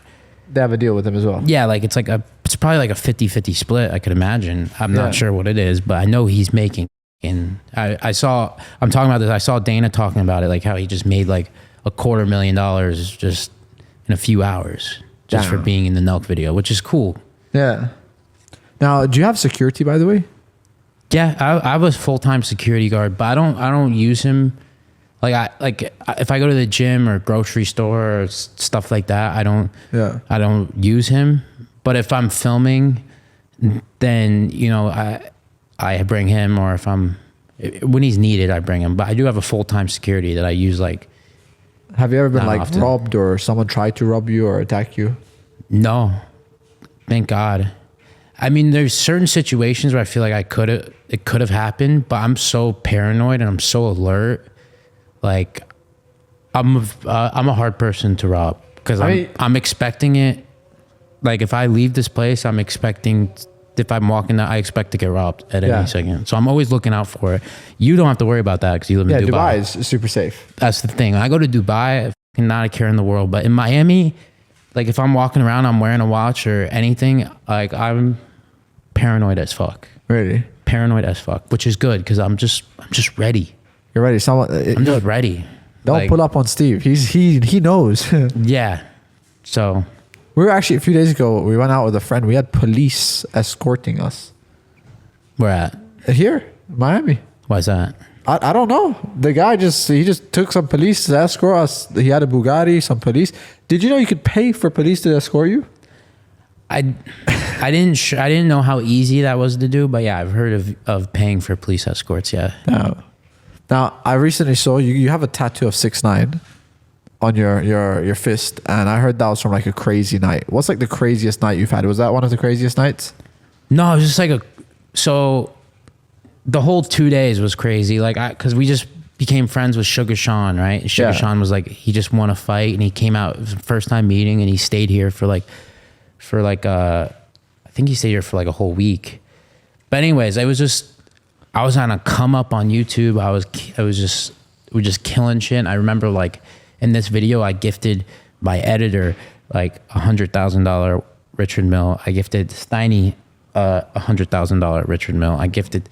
[SPEAKER 1] they have a deal with him as well.
[SPEAKER 2] Yeah, like it's probably like a 50-50 split, I could imagine. I'm not sure what it is, but I know he's making. And I'm talking about this, I saw Dana talking about it, like how he just made like $250,000 just in a few hours just for being in the NELK video, which is cool.
[SPEAKER 1] Yeah. Now, do you have security, by the way?
[SPEAKER 2] Yeah, I was full-time security guard, but I don't use him. Like if I go to the gym or grocery store or stuff like that, I don't use him. But if I'm filming, then I bring him, or when he's needed, I bring him. But I do have a full-time security that I use. Like,
[SPEAKER 1] have you ever been like robbed or someone tried to rob you or attack you?
[SPEAKER 2] No, thank God. I mean, there's certain situations where I feel like it could have happened, but I'm so paranoid and I'm so alert. Like, I'm a hard person to rob because I'm expecting it. Like, if I leave this place, I'm expecting, if I'm walking out, I expect to get robbed at any second. So I'm always looking out for it. You don't have to worry about that because you live in Dubai.
[SPEAKER 1] Dubai is super safe.
[SPEAKER 2] That's the thing. When I go to Dubai, I'm not a care in the world. But in Miami, like if I'm walking around, I'm wearing a watch or anything, like I'm paranoid as fuck.
[SPEAKER 1] Really?
[SPEAKER 2] Paranoid as fuck, which is good because I'm just ready.
[SPEAKER 1] You're ready.
[SPEAKER 2] I'm just ready.
[SPEAKER 1] Don't pull up on Steve. He knows.
[SPEAKER 2] Yeah. So
[SPEAKER 1] we were actually a few days ago. We went out with a friend. We had police escorting us.
[SPEAKER 2] Where at?
[SPEAKER 1] Here, Miami.
[SPEAKER 2] Why is that?
[SPEAKER 1] I don't know. The guy just took some police to escort us. He had a Bugatti, some police. Did you know you could pay for police to escort you?
[SPEAKER 2] I didn't know how easy that was to do, but yeah, I've heard of paying for police escorts. Yeah.
[SPEAKER 1] Now I recently saw you have a tattoo of 6ix9ine on your fist, and I heard that was from like a crazy night. What's like the craziest night you've had? Was that one of the craziest nights?
[SPEAKER 2] No, it was just like so the whole 2 days was crazy. Like because we just became friends with Sugar Sean, right? Sugar Sean was like, he just won a fight and he came out, it was the first time meeting, and he stayed here for like I think he stayed here for like a whole week. But anyways, I was on a come up on YouTube. We're just killing shit. I remember like in this video, I gifted my editor like $100,000 Richard Mille. I gifted Steiny $100,000 Richard Mille. I gifted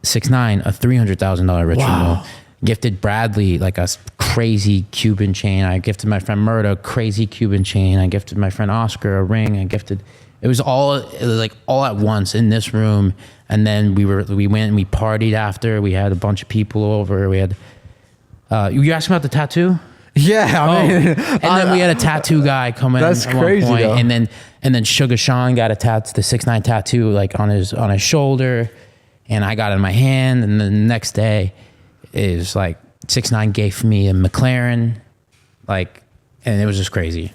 [SPEAKER 2] 6ix9ine a $300,000 Richard Mille. Gifted Bradley like a crazy Cuban chain. I gifted my friend Murda a crazy Cuban chain. I gifted my friend Oscar a ring. It was all at once in this room. And then we went and we partied after. We had a bunch of people over. We had you asked about the tattoo?
[SPEAKER 1] Yeah, I mean,
[SPEAKER 2] and then we had a tattoo guy come in.
[SPEAKER 1] That's
[SPEAKER 2] at one
[SPEAKER 1] crazy,
[SPEAKER 2] point,
[SPEAKER 1] though.
[SPEAKER 2] and then Sugar Sean got a tattoo, the 6ix9ine tattoo, like on his shoulder, and I got it in my hand. And then the next day, is like 6ix9ine gave me a McLaren, like, and it was just crazy.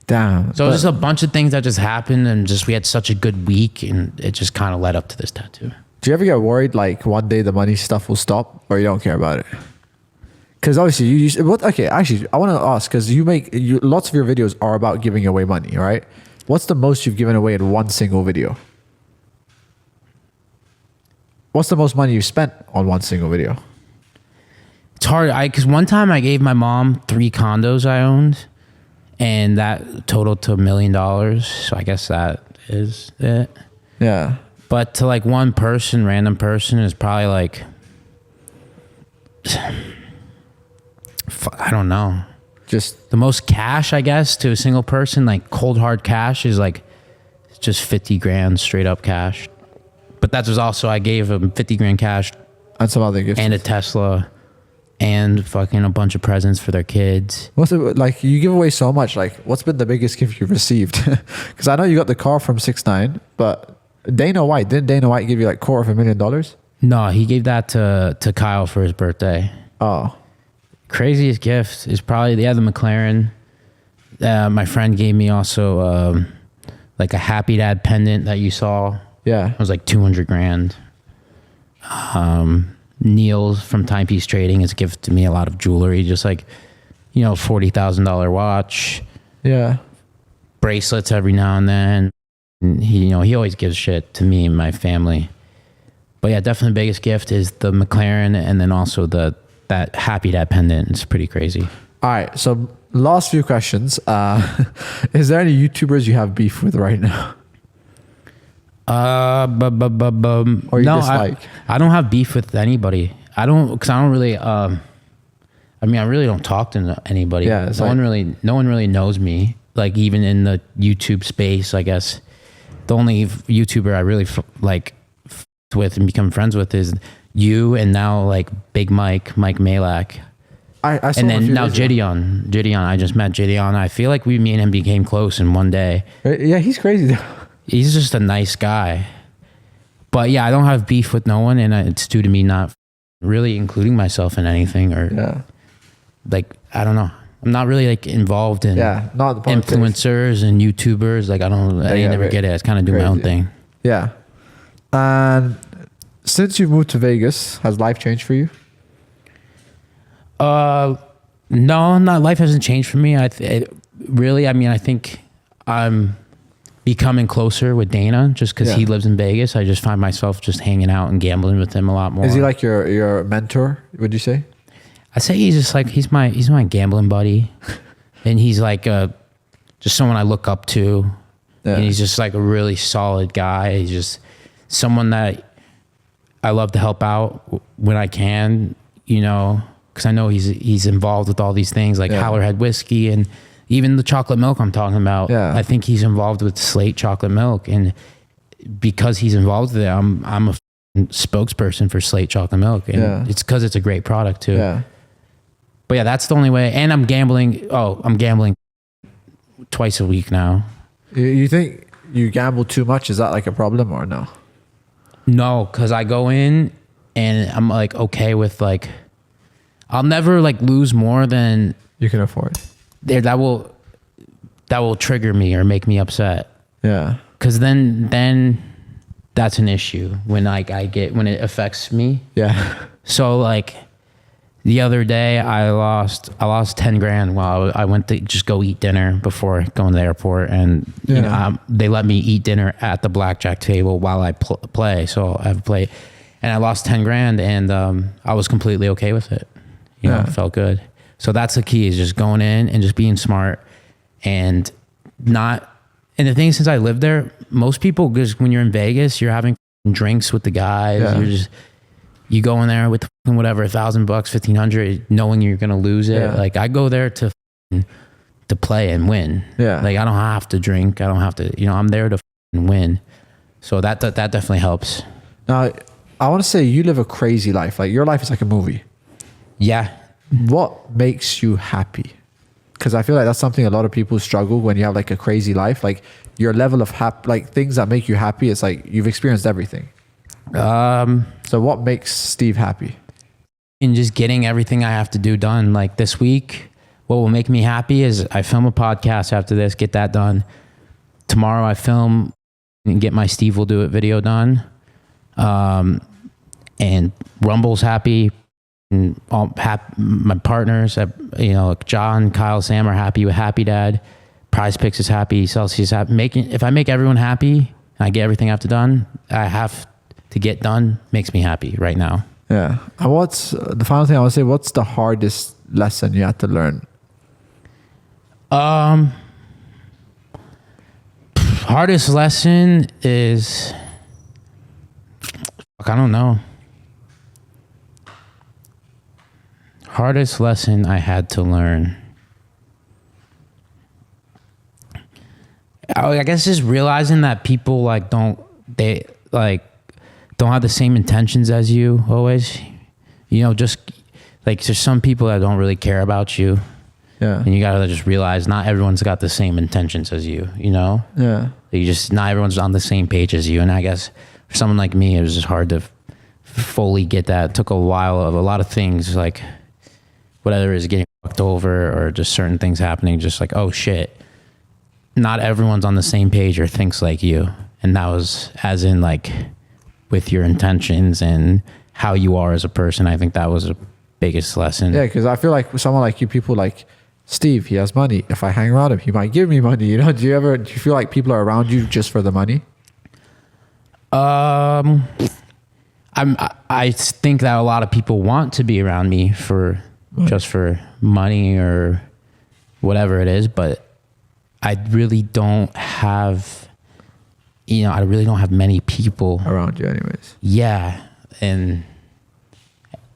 [SPEAKER 1] damn.
[SPEAKER 2] So it was just a bunch of things that just happened, and just we had such a good week, and it just kind of led up to this tattoo.
[SPEAKER 1] Do you ever get worried like one day the money stuff will stop, or you don't care about it? Because obviously okay, actually I want to ask, because lots of your videos are about giving away money, right? What's the most you've given away in one single video? What's the most money you've spent on one single video?
[SPEAKER 2] It's hard, because one time I gave my mom 3 condos I owned, and that totaled to $1 million. So I guess that is it.
[SPEAKER 1] Yeah.
[SPEAKER 2] But to like one person, random person, is probably like, I don't know.
[SPEAKER 1] Just
[SPEAKER 2] The most cash, I guess, to a single person, like cold hard cash, is like just 50 grand straight up cash. But that was also, I gave him 50 grand cash
[SPEAKER 1] and some other gifts.
[SPEAKER 2] and a Tesla and fucking a bunch of presents for their kids.
[SPEAKER 1] What's it like? You give away so much. Like, what's been the biggest gift you've received? Because I know you got the car from 6ix9ine, but didn't Dana White give you like $250,000?
[SPEAKER 2] No, he gave that to Kyle for his birthday.
[SPEAKER 1] Oh,
[SPEAKER 2] Craziest gift is probably the McLaren. My friend gave me also like a Happy Dad pendant that you saw.
[SPEAKER 1] yeah.
[SPEAKER 2] It was like 200 grand. Neil from Timepiece Trading has gifted me a lot of jewelry, just like, $40,000 watch,
[SPEAKER 1] Yeah.
[SPEAKER 2] bracelets every now and then. And he always gives shit to me and my family. But yeah, definitely the biggest gift is the McLaren, and then also that Happy Dad pendant. It's pretty crazy.
[SPEAKER 1] All right. So last few questions. Is there any YouTubers you have beef with right now? Or you
[SPEAKER 2] No,
[SPEAKER 1] dislike?
[SPEAKER 2] I don't have beef with anybody. I don't really, I really don't talk to anybody.
[SPEAKER 1] Yeah, it's
[SPEAKER 2] no one really knows me. Like, even in the YouTube space, I guess the only YouTuber I really with and become friends with is you, and now like Big Mike Malak.
[SPEAKER 1] I saw
[SPEAKER 2] And
[SPEAKER 1] a
[SPEAKER 2] then
[SPEAKER 1] few
[SPEAKER 2] now
[SPEAKER 1] days ago.
[SPEAKER 2] Gideon, I just met Gideon. I feel like me and him became close in one day.
[SPEAKER 1] Yeah, he's crazy though.
[SPEAKER 2] He's just a nice guy. But yeah, I don't have beef with no one, and it's due to me not really including myself in anything, or
[SPEAKER 1] Yeah.
[SPEAKER 2] like, I don't know. I'm not really like involved in
[SPEAKER 1] Yeah. Not the politics.
[SPEAKER 2] influencers and YouTubers. Like, I never get it. I kind of do my own
[SPEAKER 1] crazy.
[SPEAKER 2] thing.
[SPEAKER 1] Yeah. And since you've moved to Vegas, has life changed for you?
[SPEAKER 2] No, life hasn't changed for me. I think I'm becoming closer with Dana just because
[SPEAKER 1] Yeah.
[SPEAKER 2] he lives in Vegas. I just find myself just hanging out and gambling with him a lot more.
[SPEAKER 1] Is he like your mentor, would you say?
[SPEAKER 2] I say he's just like, he's my gambling buddy. And he's like just someone I look up to.
[SPEAKER 1] Yeah.
[SPEAKER 2] And he's just like a really solid guy. He's just someone that I love to help out when I can, because I know he's involved with all these things like
[SPEAKER 1] Yeah.
[SPEAKER 2] Howlerhead whiskey and even the chocolate milk I'm talking about.
[SPEAKER 1] Yeah.
[SPEAKER 2] I think he's involved with Slate chocolate milk, and because he's involved with it, I'm a spokesperson for Slate chocolate milk, and
[SPEAKER 1] Yeah.
[SPEAKER 2] it's because it's a great product too.
[SPEAKER 1] Yeah.
[SPEAKER 2] But yeah, that's the only way. And I'm gambling. I'm gambling twice a week now.
[SPEAKER 1] You think you gamble too much? Is that like a problem or no?
[SPEAKER 2] No, because I go in and I'm like okay with like, I'll never like lose more than
[SPEAKER 1] You can afford.
[SPEAKER 2] that will trigger me or make me upset.
[SPEAKER 1] Yeah.
[SPEAKER 2] Because then that's an issue when when it affects me.
[SPEAKER 1] Yeah.
[SPEAKER 2] So like the other day I lost 10 grand while I went to just go eat dinner before going to the airport, and
[SPEAKER 1] Yeah.
[SPEAKER 2] they let me eat dinner at the blackjack table while I play. So I have a play, and I lost 10 grand, and I was completely okay with it.
[SPEAKER 1] Yeah.
[SPEAKER 2] It felt good. So that's the key, is just going in and just being smart and not. And the thing is, since I lived there, most people, because when you're in Vegas, you're having drinks with the guys.
[SPEAKER 1] Yeah.
[SPEAKER 2] You go in there with whatever, $1,000, $1,500, knowing you're gonna lose it.
[SPEAKER 1] Yeah.
[SPEAKER 2] Like I go there to play and win.
[SPEAKER 1] Yeah.
[SPEAKER 2] Like I don't have to drink. I don't have to. I'm there to win. So that definitely helps.
[SPEAKER 1] Now, I want to say you live a crazy life. Like your life is like a movie.
[SPEAKER 2] Yeah,
[SPEAKER 1] what makes you happy? Because I feel like that's something a lot of people struggle when you have like a crazy life. Like your level of like things that make you happy, it's like you've experienced everything. So what makes Steve happy?
[SPEAKER 2] In just getting everything I have to do done. Like this week, what will make me happy is I film a podcast after this, get that done. Tomorrow I film and get my Steve Will Do It video done. And Rumble's happy. And my partners, John, Kyle, Sam are happy with Happy Dad. Prize Picks is happy. Celsius is happy. If I make everyone happy and I get everything I have to get done, makes me happy right now.
[SPEAKER 1] Yeah. And what's the final thing I want to say? What's the hardest lesson you had to learn?
[SPEAKER 2] Hardest lesson is, I don't know. Hardest lesson I had to learn. I guess just realizing that people don't have the same intentions as you always. Just like there's some people that don't really care about you.
[SPEAKER 1] Yeah.
[SPEAKER 2] And you gotta just realize not everyone's got the same intentions as you,
[SPEAKER 1] Yeah.
[SPEAKER 2] Not everyone's on the same page as you. And I guess for someone like me, it was just hard to fully get that. It took a while of a lot of things, like whatever is getting fucked over or just certain things happening, just like, oh shit, not everyone's on the same page or thinks like you. And that was as in like with your intentions and how you are as a person. I think that was the biggest lesson.
[SPEAKER 1] Yeah, because I feel like with someone like you, people like Steve, he has money. If I hang around him, he might give me money. Do you feel like people are around you just for the money?
[SPEAKER 2] I think that a lot of people want to be around me just for money or whatever it is, but I really don't have, many people
[SPEAKER 1] around you anyways.
[SPEAKER 2] Yeah. And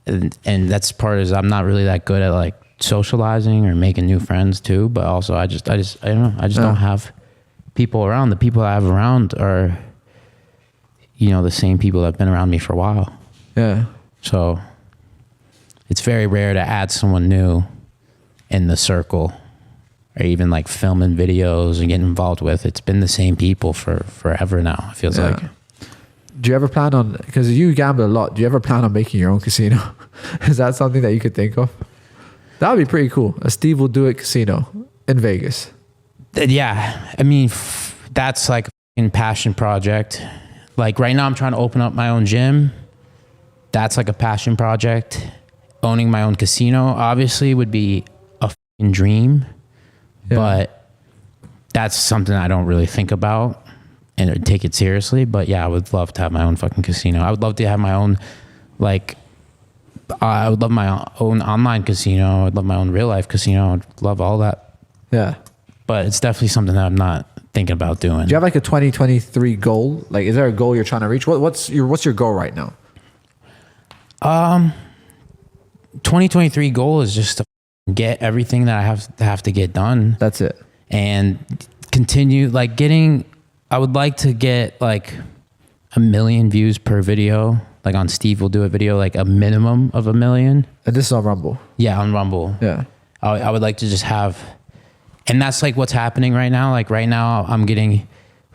[SPEAKER 2] that's part is I'm not really that good at like socializing or making new friends too, but also I don't know. I just don't have people around. The people I have around are, the same people that have been around me for a while.
[SPEAKER 1] Yeah.
[SPEAKER 2] So it's very rare to add someone new in the circle or even like filming videos and getting involved with. It's been the same people for forever now, it feels like.
[SPEAKER 1] Do you ever plan on, because you gamble a lot, do you ever plan on making your own casino? Is that something that you could think of? That would be pretty cool. A Steve Will Do It casino in Vegas.
[SPEAKER 2] Yeah. I mean, that's like a passion project. Like right now I'm trying to open up my own gym. That's like a passion project. Owning my own casino obviously would be a dream, but that's something I don't really think about and take it seriously. But yeah, I would love to have my own fucking casino. I would love to have my own, I would love my own online casino. I'd love my own real life casino. I'd love all that. Yeah. But it's definitely something that I'm not thinking about doing.
[SPEAKER 1] Do you have like a 2023 goal? Like, is there a goal you're trying to reach? What's your goal right now?
[SPEAKER 2] 2023 goal is just to get everything that I have to get done.
[SPEAKER 1] That's it.
[SPEAKER 2] And continue I would like to get like 1 million views per video, like on Steve Will Do It video, like a minimum of 1 million.
[SPEAKER 1] And this is on Rumble.
[SPEAKER 2] Yeah, on Rumble.
[SPEAKER 1] Yeah.
[SPEAKER 2] I would like to just have, and that's like what's happening right now. Like right now I'm getting,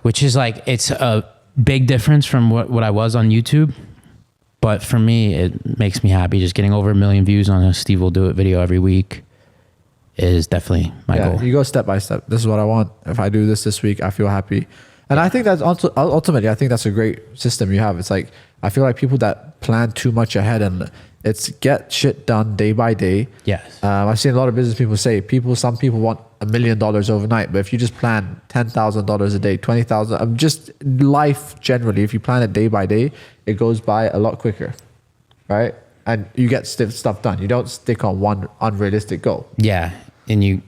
[SPEAKER 2] which is like, it's a big difference from what I was on YouTube. But for me, it makes me happy. Just getting over 1 million views on a Steve Will Do It video every week is definitely my goal.
[SPEAKER 1] You go step by step. This is what I want. If I do this week, I feel happy. And I think that's also, ultimately, I think that's a great system you have. It's like, I feel like people that plan too much ahead and it's get shit done day by day.
[SPEAKER 2] Yes.
[SPEAKER 1] I've seen a lot of business people say some people want $1 million overnight, but if you just plan $10,000 a day, 20,000, just life generally, if you plan it day by day, it goes by a lot quicker, right? And you get stuff done. You don't stick on one unrealistic goal.
[SPEAKER 2] Yeah, and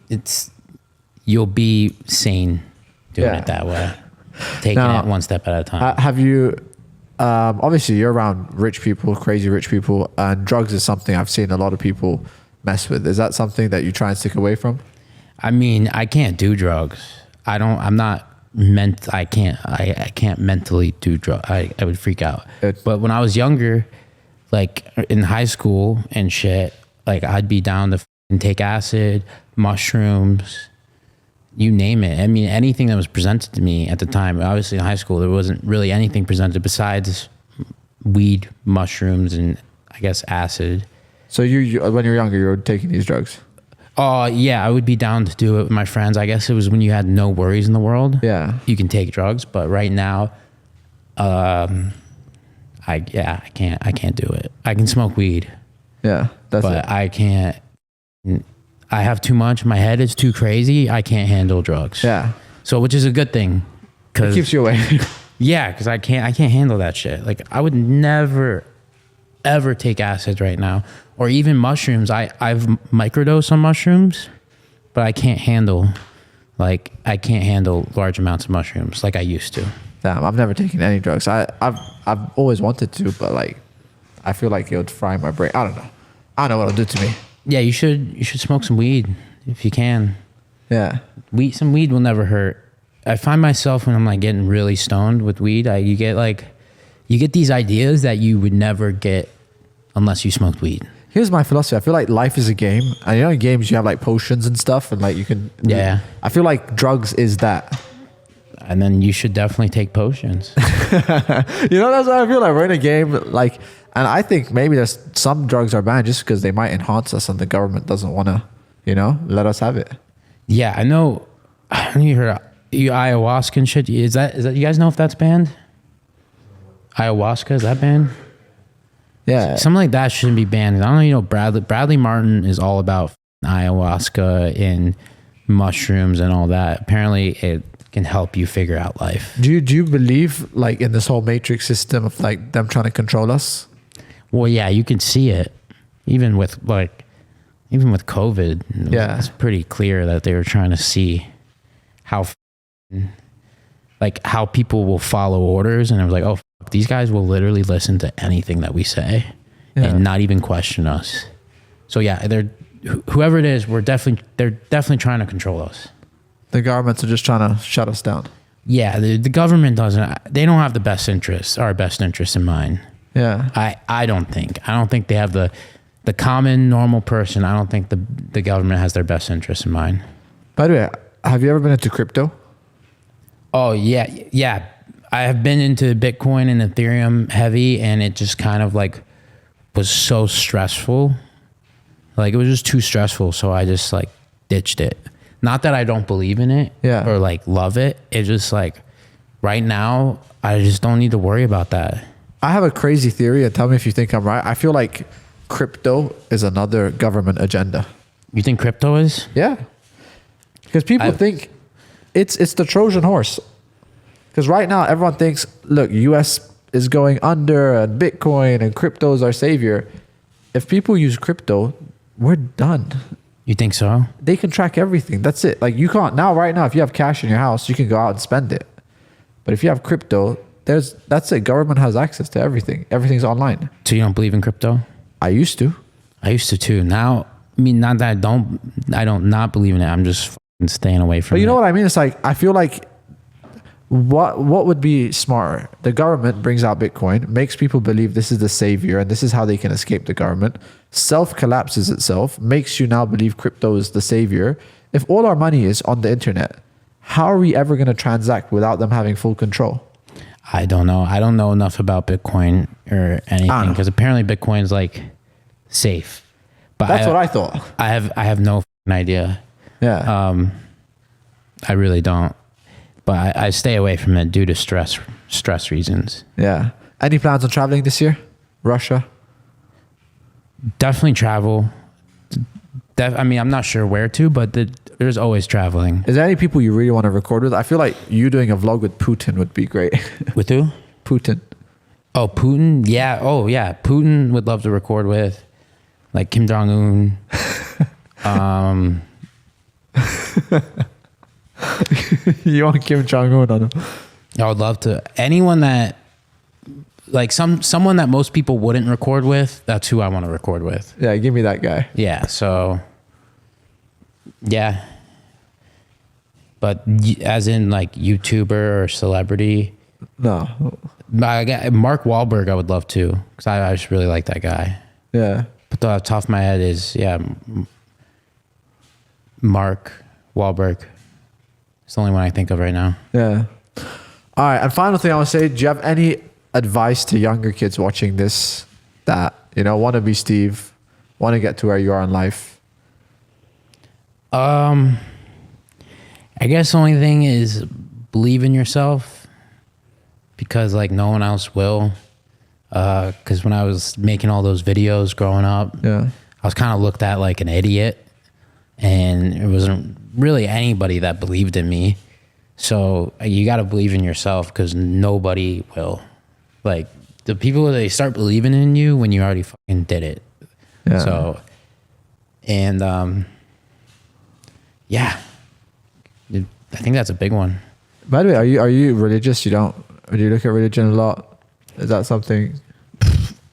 [SPEAKER 2] you'll be sane doing it that way, taking it one step at a time.
[SPEAKER 1] Have you? Obviously, you're around rich people, crazy rich people, and drugs is something I've seen a lot of people mess with. Is that something that you try and stick away from?
[SPEAKER 2] I mean, I can't do drugs. I can't mentally do drugs. I would freak out. But when I was younger, like in high school and shit, like I'd be down to take acid, mushrooms, you name it. I mean, anything that was presented to me at the time. Obviously in high school, there wasn't really anything presented besides weed, mushrooms, and I guess acid.
[SPEAKER 1] So you when you were younger, you were taking these drugs?
[SPEAKER 2] Oh yeah, I would be down to do it with my friends. I guess it was when you had no worries in the world.
[SPEAKER 1] Yeah.
[SPEAKER 2] You can take drugs, but right now, I can't do it. I can smoke weed.
[SPEAKER 1] Yeah, that's
[SPEAKER 2] but
[SPEAKER 1] it.
[SPEAKER 2] I can't. I have too much. My head is too crazy. I can't handle drugs.
[SPEAKER 1] Yeah.
[SPEAKER 2] So, which is a good thing,
[SPEAKER 1] It
[SPEAKER 2] because
[SPEAKER 1] keeps you away.
[SPEAKER 2] yeah, because I can't handle that shit. Like I would never, ever take acids right now, or even mushrooms. I've microdosed on mushrooms, but I can't handle large amounts of mushrooms like I used to.
[SPEAKER 1] Damn, I've never taken any drugs. I've always wanted to, but like, I feel like it would fry my brain. I don't know what it'll do to me.
[SPEAKER 2] Yeah, you should smoke some weed if you can.
[SPEAKER 1] Yeah.
[SPEAKER 2] Some weed will never hurt. I find myself when I'm like getting really stoned with weed, you get these ideas that you would never get unless you smoked weed.
[SPEAKER 1] Here's my philosophy. I feel like life is a game, and in games you have like potions and stuff, and like you can.
[SPEAKER 2] Yeah.
[SPEAKER 1] I feel like drugs is that.
[SPEAKER 2] And then you should definitely take potions.
[SPEAKER 1] That's what I feel like. We're in a game, like, and I think maybe there's some drugs are banned just because they might enhance us, and the government doesn't want to, let us have it.
[SPEAKER 2] Yeah, I know. You heard ayahuasca and shit. Is that you guys know if that's banned? Ayahuasca, is that banned?
[SPEAKER 1] Yeah.
[SPEAKER 2] Something like that shouldn't be banned. I don't know. Bradley Martin is all about ayahuasca and mushrooms and all that. Apparently, it can help you figure out life.
[SPEAKER 1] Do you believe like in this whole matrix system of like them trying to control us?
[SPEAKER 2] Well, yeah, you can see it even with COVID.
[SPEAKER 1] Yeah,
[SPEAKER 2] it's pretty clear that they were trying to see how people will follow orders, and it was like, oh, these guys will literally listen to anything that we say and not even question us. So yeah, whoever it is, they're definitely trying to control us. The
[SPEAKER 1] governments are just trying to shut us down.
[SPEAKER 2] Yeah, the government they don't have our best interests in mind.
[SPEAKER 1] Yeah.
[SPEAKER 2] I don't think they have the common normal person. I don't think the government has their best interests in mind.
[SPEAKER 1] By the way, have you ever been into crypto?
[SPEAKER 2] Oh yeah. I have been into Bitcoin and Ethereum heavy, and it just kind of like was so stressful. Like it was just too stressful, so I just like ditched it. Not that I don't believe in it or like love it. It's just like right now, I just don't need to worry about that.
[SPEAKER 1] I have a crazy theory, and tell me if you think I'm right. I feel like crypto is another government agenda.
[SPEAKER 2] You think crypto is?
[SPEAKER 1] Yeah. Because people think it's the Trojan horse. Because right now, everyone thinks, look, US is going under and Bitcoin and crypto is our savior. If people use crypto, we're done.
[SPEAKER 2] You think so?
[SPEAKER 1] They can track everything. That's it. Like you can't right now, if you have cash in your house, you can go out and spend it. But if you have crypto, that's it. Government has access to everything. Everything's online.
[SPEAKER 2] So you don't believe in crypto?
[SPEAKER 1] I used to
[SPEAKER 2] too. Now, I mean, not that I don't not believe in it. I'm just staying away from it.
[SPEAKER 1] But you know what I mean? It's like, I feel like what would be smarter? The government brings out Bitcoin, makes people believe this is the savior and this is how they can escape the government. Self-collapses itself, makes you now believe crypto is the savior. If all our money is on the internet, how are we ever going to transact without them having full control?
[SPEAKER 2] I don't know. I don't know enough about Bitcoin or anything because apparently Bitcoin's like safe. But
[SPEAKER 1] that's what I thought.
[SPEAKER 2] I have no idea.
[SPEAKER 1] Yeah.
[SPEAKER 2] I really don't. But I stay away from it due to stress reasons.
[SPEAKER 1] Yeah. Any plans on traveling this year? Russia?
[SPEAKER 2] Definitely travel. I mean, I'm not sure where to, but there's always traveling.
[SPEAKER 1] Is there any people you really want to record with? I feel like you doing a vlog with Putin would be great.
[SPEAKER 2] With who?
[SPEAKER 1] Putin.
[SPEAKER 2] Oh, Putin? Yeah. Oh, yeah. Putin would love to record with. Like Kim Jong-un.
[SPEAKER 1] You want Kim Jong-un on him?
[SPEAKER 2] I would love to. Anyone that, like someone that most people wouldn't record with, that's who I want to record with.
[SPEAKER 1] Yeah, give me that guy.
[SPEAKER 2] Yeah, so, yeah. But as in like YouTuber or celebrity?
[SPEAKER 1] No.
[SPEAKER 2] Mark Wahlberg I would love to, because I just really like that guy.
[SPEAKER 1] Yeah.
[SPEAKER 2] But the top of my head is, Mark Wahlberg. It's the only one I think of right now.
[SPEAKER 1] Yeah. All right. And final thing I want to say, do you have any advice to younger kids watching this that, want to be Steve, want to get to where you are in life?
[SPEAKER 2] I guess the only thing is believe in yourself, because like no one else will. Because when I was making all those videos growing up, I was kind of looked at like an idiot, and it wasn't really anybody that believed in me. So you got to believe in yourself, because nobody will. Like the people, they start believing in you when you already fucking did it. Yeah. So, and I think that's a big one.
[SPEAKER 1] By the way, are you religious? Do you look at religion a lot? Is that something?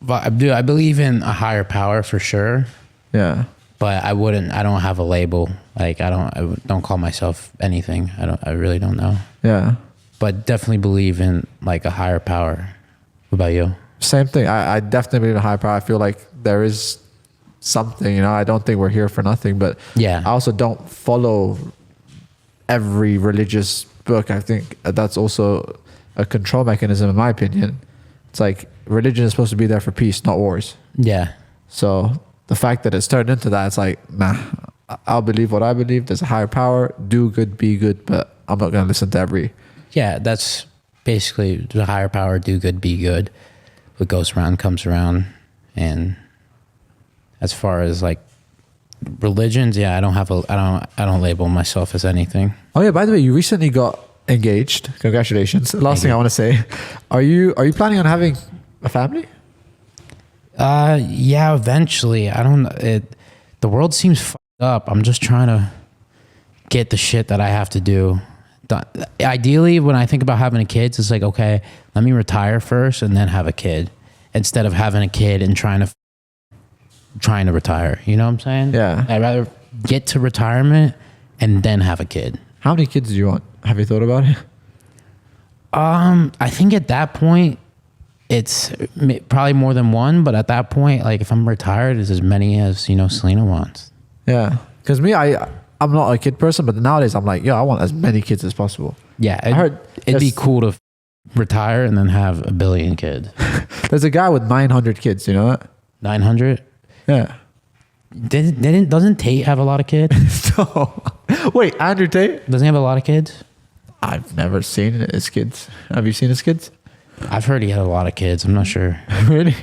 [SPEAKER 2] But I believe in a higher power for sure.
[SPEAKER 1] Yeah.
[SPEAKER 2] But I don't have a label. Like I don't call myself anything. I really don't know.
[SPEAKER 1] Yeah.
[SPEAKER 2] But definitely believe in like a higher power. What about you?
[SPEAKER 1] Same thing. I definitely believe in a higher power. I feel like there is something, I don't think we're here for nothing, but I also don't follow every religious book. I think that's also a control mechanism, in my opinion. It's like religion is supposed to be there for peace, not wars. Yeah. So the fact that it's turned into that, it's like, nah, I'll believe what I believe. There's a higher power. Do good, be good, but I'm not going to listen to every.
[SPEAKER 2] Yeah, that's basically the higher power. Do good, be good. What goes around comes around. And as far as like religions, I don't label myself as anything. Oh yeah, by the way, you recently got engaged. Congratulations. Last thing I want to say, are you planning on having a family? Yeah, eventually. The world seems fucked up. I'm just trying to get the shit that I have to do done. Ideally, when I think about having a kid, it's like, okay, let me retire first and then have a kid, instead of having a kid and trying to retire. You know what I'm saying? Yeah. I'd rather get to retirement and then have a kid. How many kids do you want? Have you thought about it? I think at that point, it's probably more than one, but at that point, like if I'm retired, it's as many as, Selena wants. Yeah. Because me, I'm not a kid person, but nowadays I'm like, I want as many kids as possible. Yeah. I heard it'd be cool to retire and then have 1 billion kids. There's a guy with 900 kids, you know that? 900? Yeah. Doesn't Tate have a lot of kids? No. Wait, Andrew Tate? Doesn't he have a lot of kids? I've never seen his kids. Have you seen his kids? I've heard he had a lot of kids. I'm not sure. Really?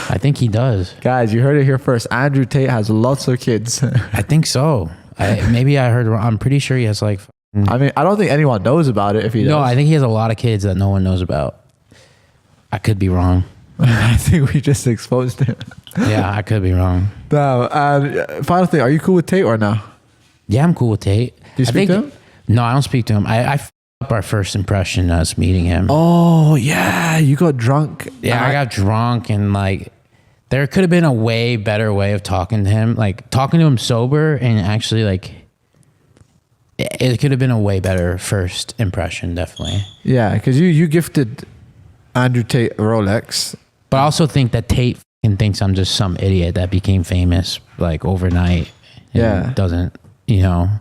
[SPEAKER 2] I think he does. Guys, you heard it here first. Andrew Tate has lots of kids. I think so. I'm pretty sure he has like... I mean, I don't think anyone knows about it if he does. No, I think he has a lot of kids that no one knows about. I could be wrong. I think we just exposed it. Yeah, I could be wrong. No, final thing, are you cool with Tate or no? Yeah, I'm cool with Tate. Do you speak to him? No, I don't speak to him. I f***ed up our first impression of us meeting him. Oh, yeah. You got drunk. Yeah, I got drunk, and like, there could have been a way better way of talking to him. Like, talking to him sober, and actually, like, it could have been a way better first impression, definitely. Yeah, because you gifted Andrew Tate a Rolex. But I also think that Tate thinks I'm just some idiot that became famous, like, overnight. And doesn't, I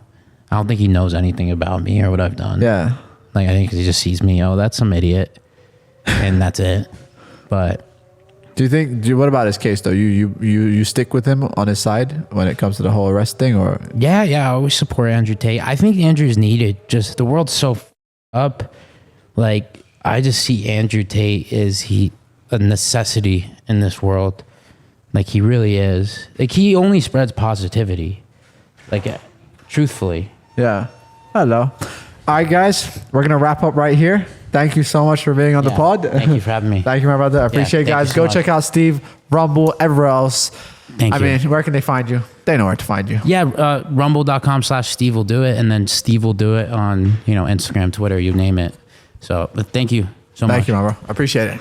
[SPEAKER 2] don't think he knows anything about me or what I've done. Yeah. Like, I think he just sees me, that's some idiot. And that's it. But... what about his case though? You stick with him on his side when it comes to the whole arrest thing, or? Yeah, I always support Andrew Tate. I think Andrew's needed. Just the world's so up. Like, I just see Andrew Tate as a necessity in this world. Like, he really is. Like, he only spreads positivity. Like, truthfully. Yeah. Hello. All right, guys, we're gonna wrap up right here. Thank you so much for being on the pod. Thank you for having me. Thank you, my brother. I appreciate it, guys. Go check out Steve, Rumble, everywhere else. Thank you. I mean, where can they find you? They know where to find you. Yeah, rumble.com/SteveWillDoIt, and then Steve will do it on Instagram, Twitter, you name it. So thank you so much. Thank you, my bro. I appreciate it.